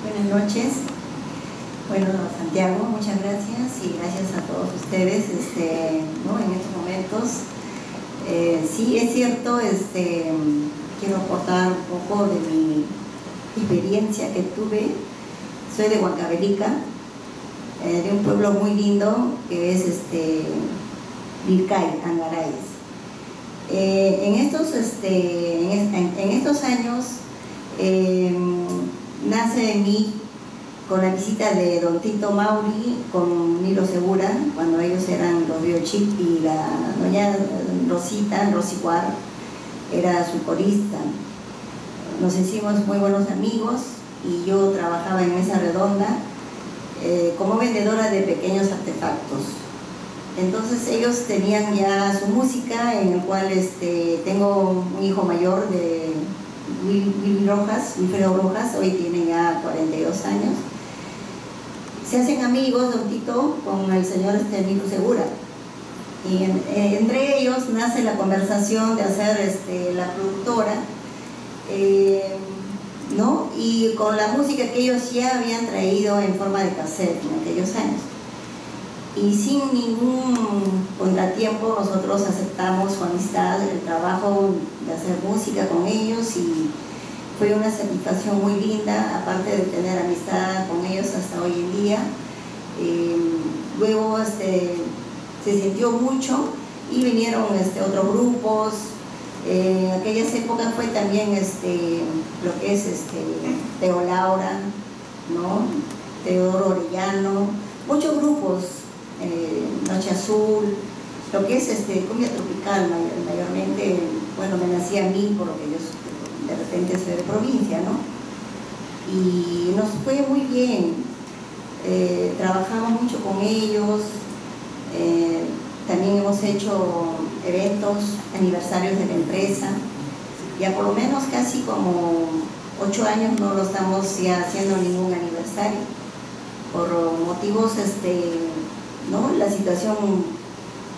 Buenas noches. Bueno, Santiago, muchas gracias y gracias a todos ustedes, ¿no? En estos momentos. Sí, es cierto, quiero aportar un poco de mi experiencia que tuve. Soy de Huancavelica, de un pueblo muy lindo que es Lircay, Angaraes. En estos años nace en mí, con la visita de don Tito Mauri con Nilo Segura, cuando ellos eran los Biochip, y la doña Rosita, Rosy War, era su corista. Nos hicimos muy buenos amigos y yo trabajaba en mesa redonda como vendedora de pequeños artefactos. Entonces ellos tenían ya su música, en el cual tengo un hijo mayor de Wilfredo Rojas, hoy tiene ya 42 años. se hacen amigos, don Tito, con el señor Nilo Segura. Y entre ellos nace la conversación de hacer la productora, ¿no? Y con la música que ellos ya habían traído en forma de cassette en aquellos años. Y sin ningún contratiempo nosotros aceptamos su amistad, el trabajo de hacer música con ellos, y fue una satisfacción muy linda, aparte de tener amistad con ellos hasta hoy en día. Luego se sintió mucho y vinieron otros grupos. En aquellas épocas fue también lo que es Teo Laura, ¿no? Teodoro Orellano, muchos grupos, Noche Azul, lo que es cumbia tropical mayormente. Bueno, me nací a mí por lo que yo de repente soy de provincia, ¿no? Y nos fue muy bien, trabajamos mucho con ellos. También hemos hecho eventos, aniversarios de la empresa. Ya por lo menos casi como 8 años no lo estamos ya haciendo ningún aniversario. Por motivos, ¿no? La situación,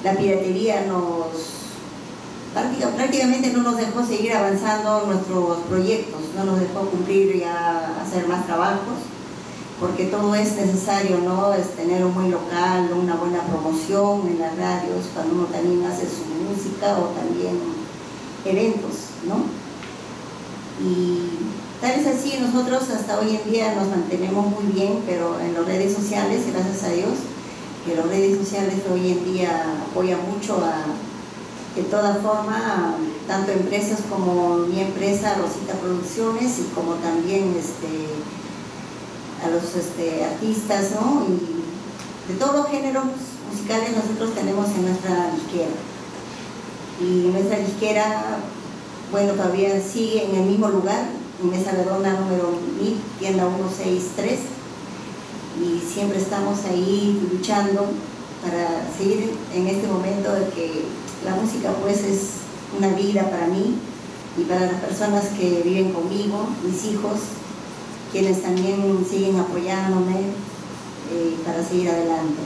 la piratería prácticamente no nos dejó seguir avanzando nuestros proyectos, no nos dejó cumplir ya hacer más trabajos, porque todo es necesario, ¿no? Es tener un buen local, una buena promoción en las radios, cuando uno también hace su música o también eventos, ¿no? Y tal es así, nosotros hasta hoy en día nos mantenemos muy bien, pero en las redes sociales, gracias a Dios, que las redes sociales hoy en día apoyan mucho de toda forma, tanto empresas como mi empresa, Rosita Producciones, y como también a los artistas, ¿no? Y de todos los géneros musicales nosotros tenemos en nuestra disquera. Y nuestra disquera, bueno, todavía sigue en el mismo lugar, en Mesa Redonda número 1000, tienda 163, y siempre estamos ahí luchando para seguir en este momento de que la música pues es una vida para mí y para las personas que viven conmigo, mis hijos, quienes también siguen apoyándome para seguir adelante.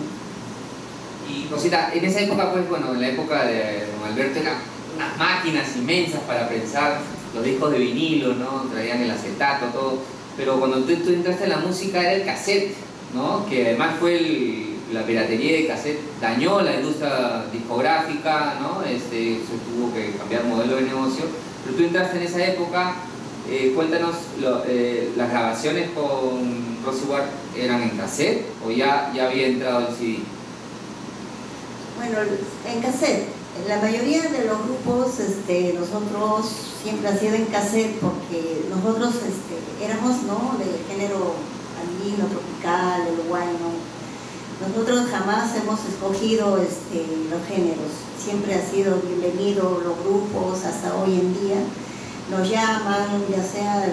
Y Rosita, en esa época, pues bueno, en la época de don Alberto eran unas máquinas inmensas para prensar los discos de vinilo, ¿no? Traían el acetato, todo, pero cuando tú entraste en la música era el cassette, ¿no? Que además fue la piratería de cassette dañó la industria discográfica, ¿no? Se tuvo que cambiar modelo de negocio, pero tú entraste en esa época. Cuéntanos, ¿las grabaciones con Rosy Ward eran en cassette o ya había entrado el CD? Bueno, en cassette. La mayoría de los grupos, nosotros siempre ha sido en cassette, porque nosotros éramos, ¿no?, del género andino, tropical, uruguayo. Nosotros jamás hemos escogido los géneros. Siempre ha sido bienvenido los grupos hasta hoy en día. Nos llaman, ya sea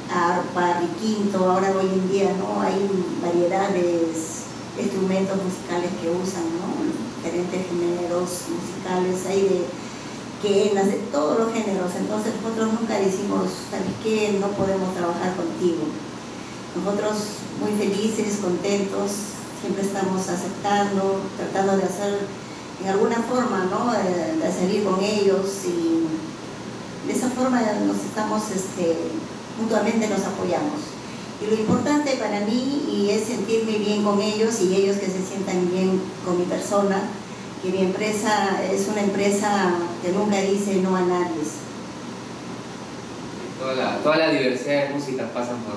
arpa, requinto, ahora hoy en día, ¿no? Hay variedades de instrumentos musicales que usan, ¿no? Diferentes géneros musicales, hay de quenas, de todos los géneros. Entonces nosotros nunca decimos, ¿sabes qué? No podemos trabajar contigo. Nosotros muy felices, contentos, siempre estamos aceptando, tratando de hacer en alguna forma, ¿no? De salir con ellos, y de esa forma nos estamos, mutuamente nos apoyamos. Y lo importante para mí es sentirme bien con ellos y ellos que se sientan bien con mi persona, que mi empresa es una empresa que nunca dice no a nadie. Toda la diversidad de músicas pasan por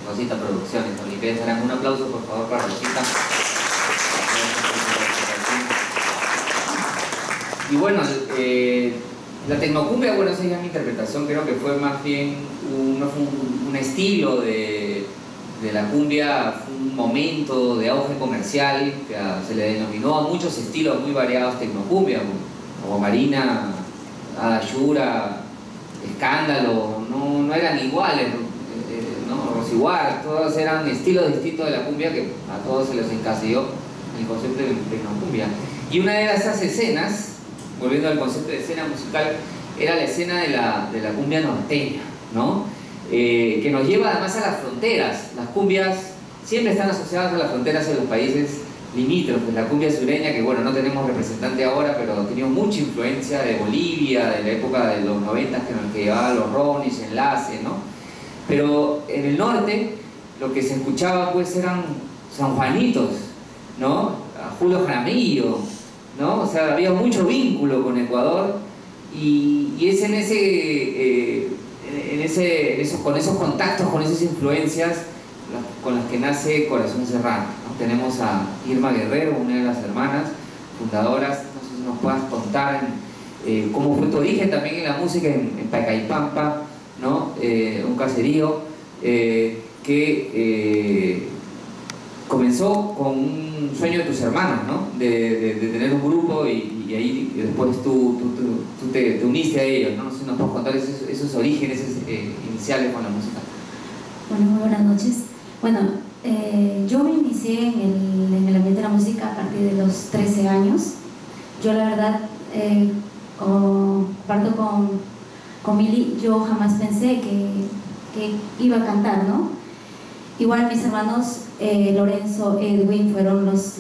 Rosita Producciones. Olimpiadas, harán un aplauso por favor para Rosita. Y bueno, la tecnocumbia, bueno, esa es ya mi interpretación, creo que fue más bien un estilo de la cumbia, fue un momento de auge comercial que se le denominó a muchos estilos muy variados tecnocumbia, como Marina, Adayura, Escándalo, no eran iguales, ¿no? Rosy Ward, todos eran estilos distintos de la cumbia que a todos se les encasilló el concepto de tecnocumbia. Y una de esas escenas, volviendo al concepto de escena musical, era la escena de la cumbia norteña, ¿no? Que nos lleva además a las fronteras. Las cumbias siempre están asociadas a las fronteras de los países limítrofes. La cumbia sureña, que bueno, no tenemos representante ahora, pero ha tenido mucha influencia de Bolivia, de la época de los 90, que llevaban los Ronis, Enlace, ¿no? Pero en el norte, lo que se escuchaba pues eran sanjuanitos, ¿no? A Julio Jaramillo, ¿no? O sea, había mucho vínculo con Ecuador y es con esos contactos, con esas influencias con las que nace Corazón Serrano, ¿no? Tenemos a Irma Guerrero, una de las hermanas fundadoras. No sé si nos puedas contar cómo fue tu origen también en la música en Pacaipampa, ¿no? Un caserío que comenzó con un sueño de tus hermanos, ¿no? De tener un grupo y ahí después tú te uniste a ellos, ¿no? No sé si nos puedes contar esos orígenes iniciales con la música. Bueno, muy buenas noches. Bueno, yo me inicié en el ambiente de la música a partir de los 13 años. Yo la verdad, comparto con Mili, yo jamás pensé que iba a cantar, ¿no? Igual mis hermanos Lorenzo, Edwin fueron los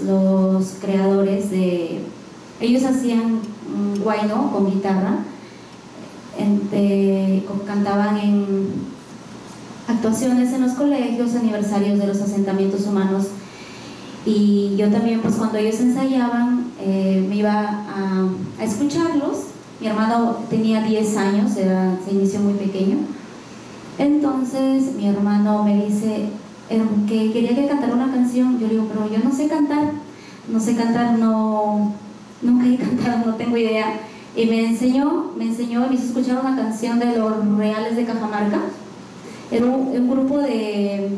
creadores de... Ellos hacían guayno con guitarra, cantaban en actuaciones en los colegios, aniversarios de los asentamientos humanos, y yo también pues cuando ellos ensayaban me iba a escucharlos. Mi hermano tenía 10 años, se inició muy pequeño. Entonces mi hermano me dice que quería que cantara una canción. Yo le digo, pero yo no sé cantar, nunca he cantado, no tengo idea. Y me enseñó, me hizo escuchar una canción de los Reales de Cajamarca. Era un grupo de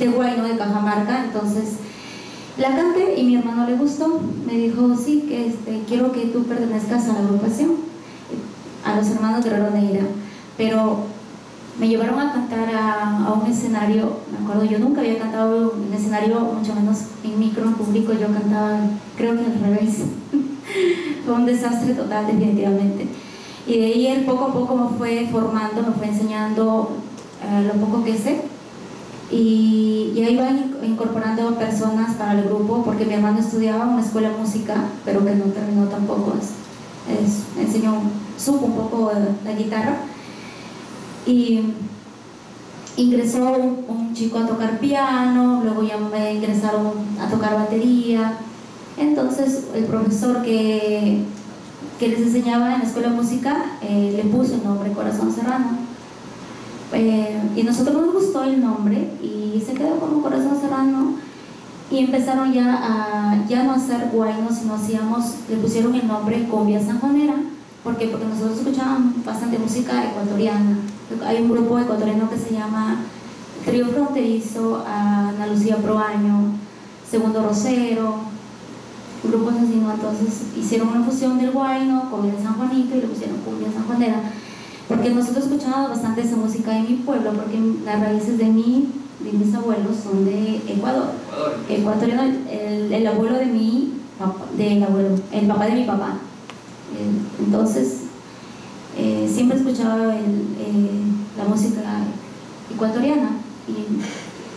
guayno de Cajamarca. Entonces la canté y mi hermano le gustó. Me dijo, sí, que quiero que tú pertenezcas a la agrupación, a los hermanos Guerrero Neira. Pero me llevaron a cantar a un escenario. Me acuerdo, yo nunca había cantado en escenario, mucho menos en micro, en público. Yo cantaba, creo que al revés. Fue un desastre total, definitivamente. Y de ahí él poco a poco me fue formando, me fue enseñando lo poco que sé. Y ahí van incorporando personas para el grupo, porque mi hermano estudiaba en una escuela de música, pero que no terminó tampoco. Supo un poco la guitarra. Y ingresó un chico a tocar piano, luego ya me ingresaron a tocar batería. Entonces el profesor que les enseñaba en la escuela de música le puso el nombre Corazón Serrano. Y a nosotros nos gustó el nombre y se quedó como Corazón Serrano, y empezaron ya no a hacer guayno, sino le pusieron el nombre Cumbia Sanjuanera. ¿Por qué? Porque nosotros escuchábamos bastante música ecuatoriana. Hay un grupo ecuatoriano que se llama Trío Fronterizo, Ana Lucía Proaño, Segundo Rosero, grupos así, ¿no? Entonces hicieron una fusión del guayno con el San Juanito y le pusieron Cumbia Sanjuanera, porque nosotros escuchábamos bastante esa música en mi pueblo, porque las raíces de mis abuelos son de Ecuador. Ecuatoriano. El abuelo de mi papá, el papá de mi papá. Entonces siempre escuchaba la música ecuatoriana.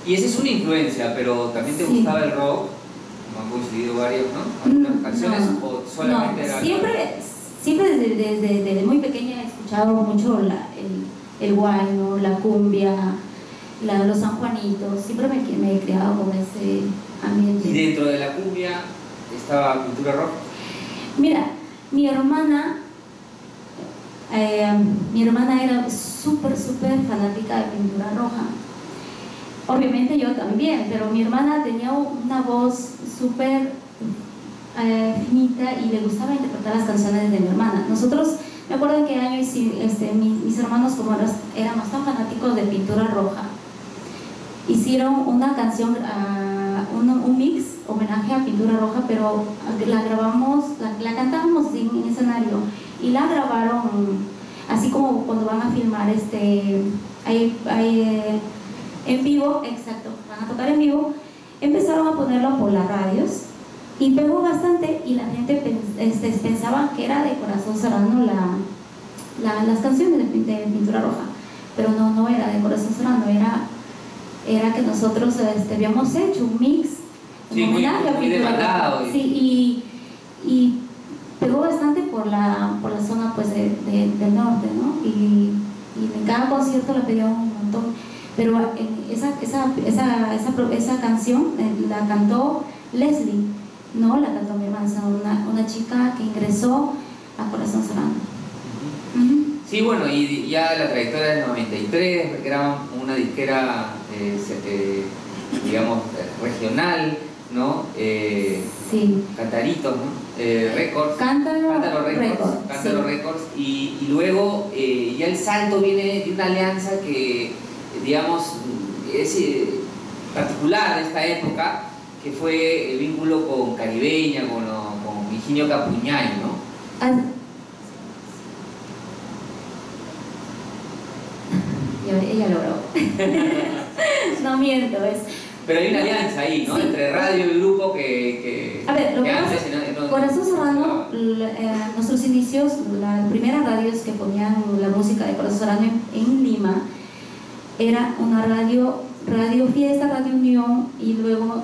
Y esa es una influencia, pero también te gustaba el rock, como han coincidido varios, ¿no? ¿Algunas canciones o solamente era siempre desde muy pequeña he escuchado mucho el guayno, la cumbia, los sanjuanitos. Siempre me he creado con ese ambiente. ¿Y dentro de la cumbia estaba cultura rock? Mira, mi hermana era súper fanática de Pintura Roja. Obviamente yo también, pero mi hermana tenía una voz súper finita y le gustaba interpretar las canciones de mi hermana. Nosotros, me acuerdo en qué año mis hermanos, como éramos tan fanáticos de Pintura Roja, hicieron una canción, un mix, homenaje a Pintura Roja, pero la grabamos, la cantábamos en escenario y la grabaron así como cuando van a filmar en vivo. Exacto, van a tocar en vivo. Empezaron a ponerlo por las radios y pegó bastante, y la gente pensaba que era de Corazón Serrano las canciones de Pintura Roja, pero no era de Corazón Serrano, era que nosotros habíamos hecho un mix, sí, un homenaje a muy Pintura. demandado. Sí, y pegó bastante por la zona pues del norte, ¿no? Y en cada concierto la pedían un montón. Pero esa canción la cantó Leslie, no la cantó mi hermana, una chica que ingresó a Corazón Serrano. Sí, bueno, y ya la trayectoria del 93, que era una disquera, digamos, regional, ¿no? Sí. Cantaritos, ¿no? Records. Cántalo Records. Cántalo Records. Y luego ya el salto viene de una alianza que, digamos, es particular de esta época, que fue el vínculo con Caribeña, con Higinio Capuñay, ¿no? Ella logró. No miento, pero hay una alianza ahí, ¿no? Sí. Entre radio y grupo que a ver, lo que antes Corazón Serrano, nuestros inicios, las primeras radios que ponían la música de Corazón Serrano en Lima era una radio Fiesta, Radio Unión y luego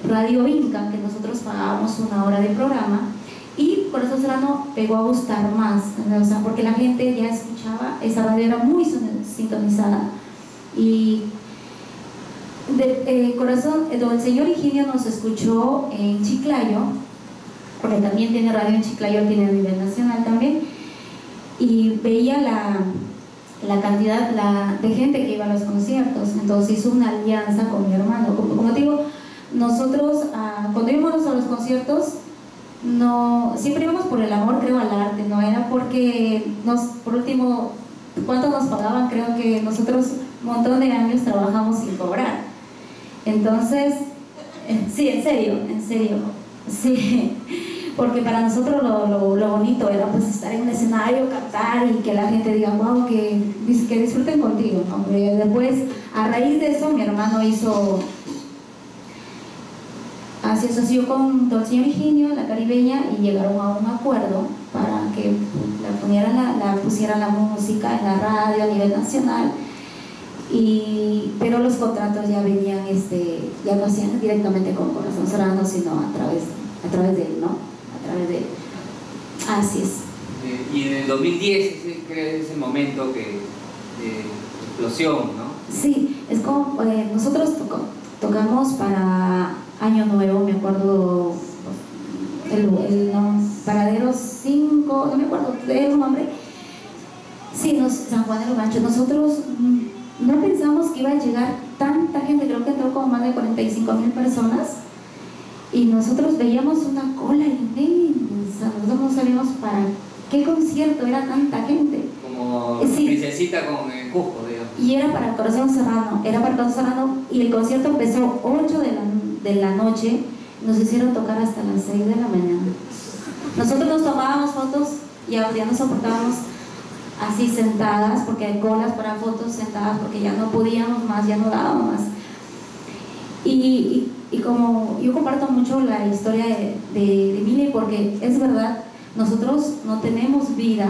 Radio Inca, que nosotros pagábamos una hora de programa, y Corazón Serrano pegó a gustar más, o sea, porque la gente ya escuchaba, esa radio era muy sintonizada. Y el señor Higinio nos escuchó en Chiclayo, porque también tiene radio en Chiclayo, tiene a nivel nacional también, y veía la cantidad de gente que iba a los conciertos. Entonces hizo una alianza con mi hermano. Como te digo, nosotros cuando íbamos a los conciertos siempre íbamos por el amor, creo, al arte, no era porque por último, ¿cuánto nos pagaban? Creo que nosotros un montón de años trabajamos sin cobrar. Entonces, sí, en serio, sí, porque para nosotros lo bonito era pues estar en un escenario, cantar y que la gente diga, wow, que disfruten contigo, ¿no? Después, a raíz de eso, mi hermano se asoció con el señor Higinio, la Caribeña, y llegaron a un acuerdo para que pusieran la música en la radio a nivel nacional. Pero los contratos ya venían, ya no hacían directamente con Corazón Serrano, sino a través de él, ¿no? A través de él. Así es. Y en el 2010 creo que es el momento de explosión, ¿no? Sí, es como nosotros tocamos para Año Nuevo, me acuerdo, Paraderos 5, no me acuerdo del nombre. Sí, San Juan de los Ganchos. Nosotros no pensamos que iba a llegar tanta gente, creo que entró como más de 45,000 personas, y nosotros veíamos una cola inmensa, nosotros no sabíamos para qué concierto era tanta gente. Como sí. Princesita con Cusco, digamos. Y era para Corazón Serrano, y el concierto empezó 8 de la noche, nos hicieron tocar hasta las 6 de la mañana. Nosotros nos tomábamos fotos y ya nos soportábamos así sentadas, porque hay colas para fotos sentadas, porque ya no podíamos más, ya no dábamos más. Y como yo comparto mucho la historia de Mili, porque es verdad, nosotros no tenemos vida.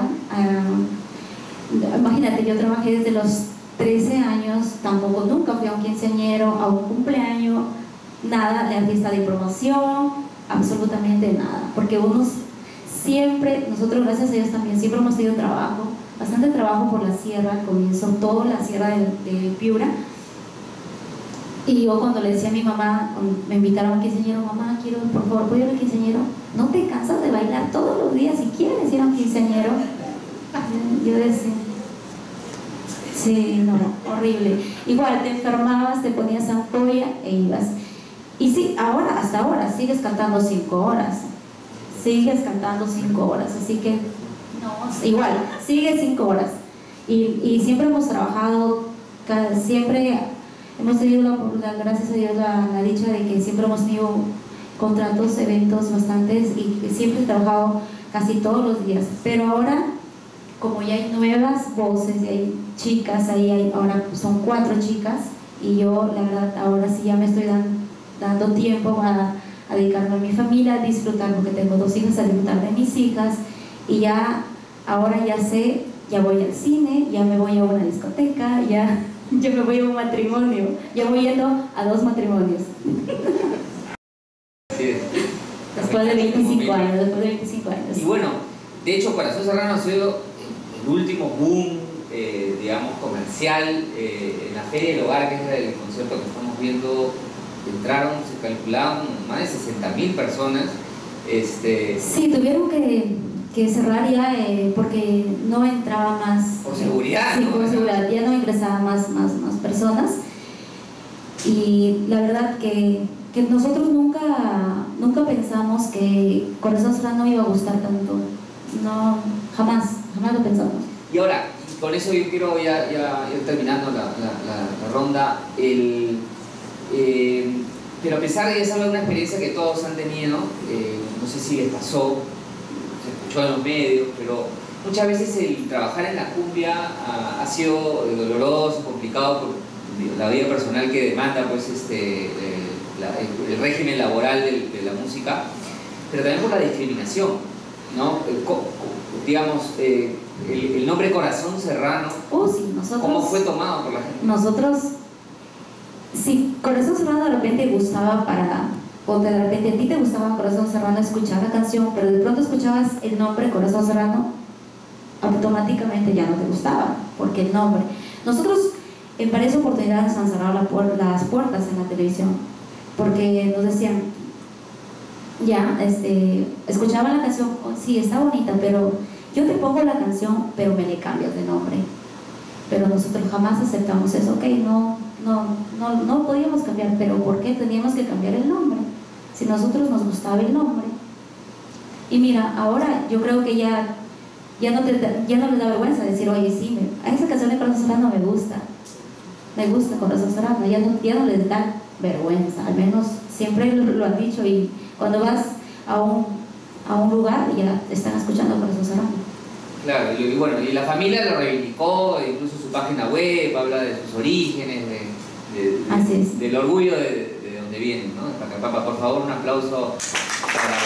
Imagínate, yo trabajé desde los 13 años, tampoco nunca fui a un quinceañero, a un cumpleaños, nada, de fiesta de promoción, absolutamente nada, porque nosotros gracias a Dios también siempre hemos tenido trabajo, bastante trabajo por la sierra. Al comienzo toda la sierra de Piura, y yo cuando le decía a mi mamá, me invitaron a un quinceañero, mamá, quiero, por favor, ¿puedo ir al quinceañero? ¿No te cansas de bailar todos los días si quieres ir a un quinceañero? Yo decía, sí, no, horrible. Igual te enfermabas, te ponías ampolla e ibas. Y sí, hasta ahora sigues cantando 5 horas, así que no, igual, sigue 5 horas. Y siempre hemos trabajado, siempre hemos tenido gracias a Dios la dicha de que siempre hemos tenido contratos, eventos bastantes, y siempre he trabajado casi todos los días. Pero ahora, como ya hay nuevas voces y hay chicas, ahora son 4 chicas, y yo la verdad ahora sí ya me estoy dando tiempo a dedicarme a mi familia, a disfrutar, porque tengo 2 hijas, a disfrutar de mis hijas, y ahora ya voy al cine, ya me voy a una discoteca, ya Yo me voy a un matrimonio. Yo voy yendo a 2 matrimonios. Sí. Después de 25 años, Y bueno, de hecho Corazón Serrano ha sido el último boom, digamos, comercial en la Feria del Hogar, que es el concierto que estamos viendo. Entraron, se calculaban más de 60.000 personas. Sí, tuvieron que cerrar ya porque no entraba más. Por seguridad, sí, ¿no? por seguridad, ya no ingresaban más personas. Y la verdad que nosotros nunca pensamos que Corazón Serrano iba a gustar tanto. No, jamás lo pensamos. Y ahora, con eso yo quiero ya ir terminando la ronda. Pero a pesar de que es una experiencia que todos han tenido, no sé si les pasó, se escuchó en los medios, pero muchas veces el trabajar en la cumbia ha sido doloroso, complicado por la vida personal que demanda pues, el régimen laboral de la música, pero también por la discriminación, ¿no? Digamos, el nombre Corazón Serrano, sí, nosotros, ¿cómo fue tomado por la gente? Nosotros, sí, Corazón Serrano de repente gustaba o de repente a ti te gustaba Corazón Serrano escuchar la canción, pero de pronto escuchabas el nombre Corazón Serrano, automáticamente ya no te gustaba, porque el nombre. Nosotros en varias oportunidades han cerrado las puertas en la televisión, porque nos decían, ya, escuchaban la canción, sí, está bonita, pero yo te pongo la canción, pero me le cambias de nombre. Pero nosotros jamás aceptamos eso, ok, no podíamos cambiar, pero ¿por qué teníamos que cambiar el nombre? Si a nosotros nos gustaba el nombre. Y mira, ahora yo creo que ya no les da vergüenza decir, oye, sí, a esa canción de Corazón Serrano me gusta Corazón Serrano, ya no les da vergüenza, al menos siempre lo han dicho, y cuando vas a un lugar ya te están escuchando Corazón Serrano. Claro, y bueno, y la familia lo reivindicó, incluso su página web habla de sus orígenes, del orgullo de donde vienen, ¿no? Papá, por favor, un aplauso para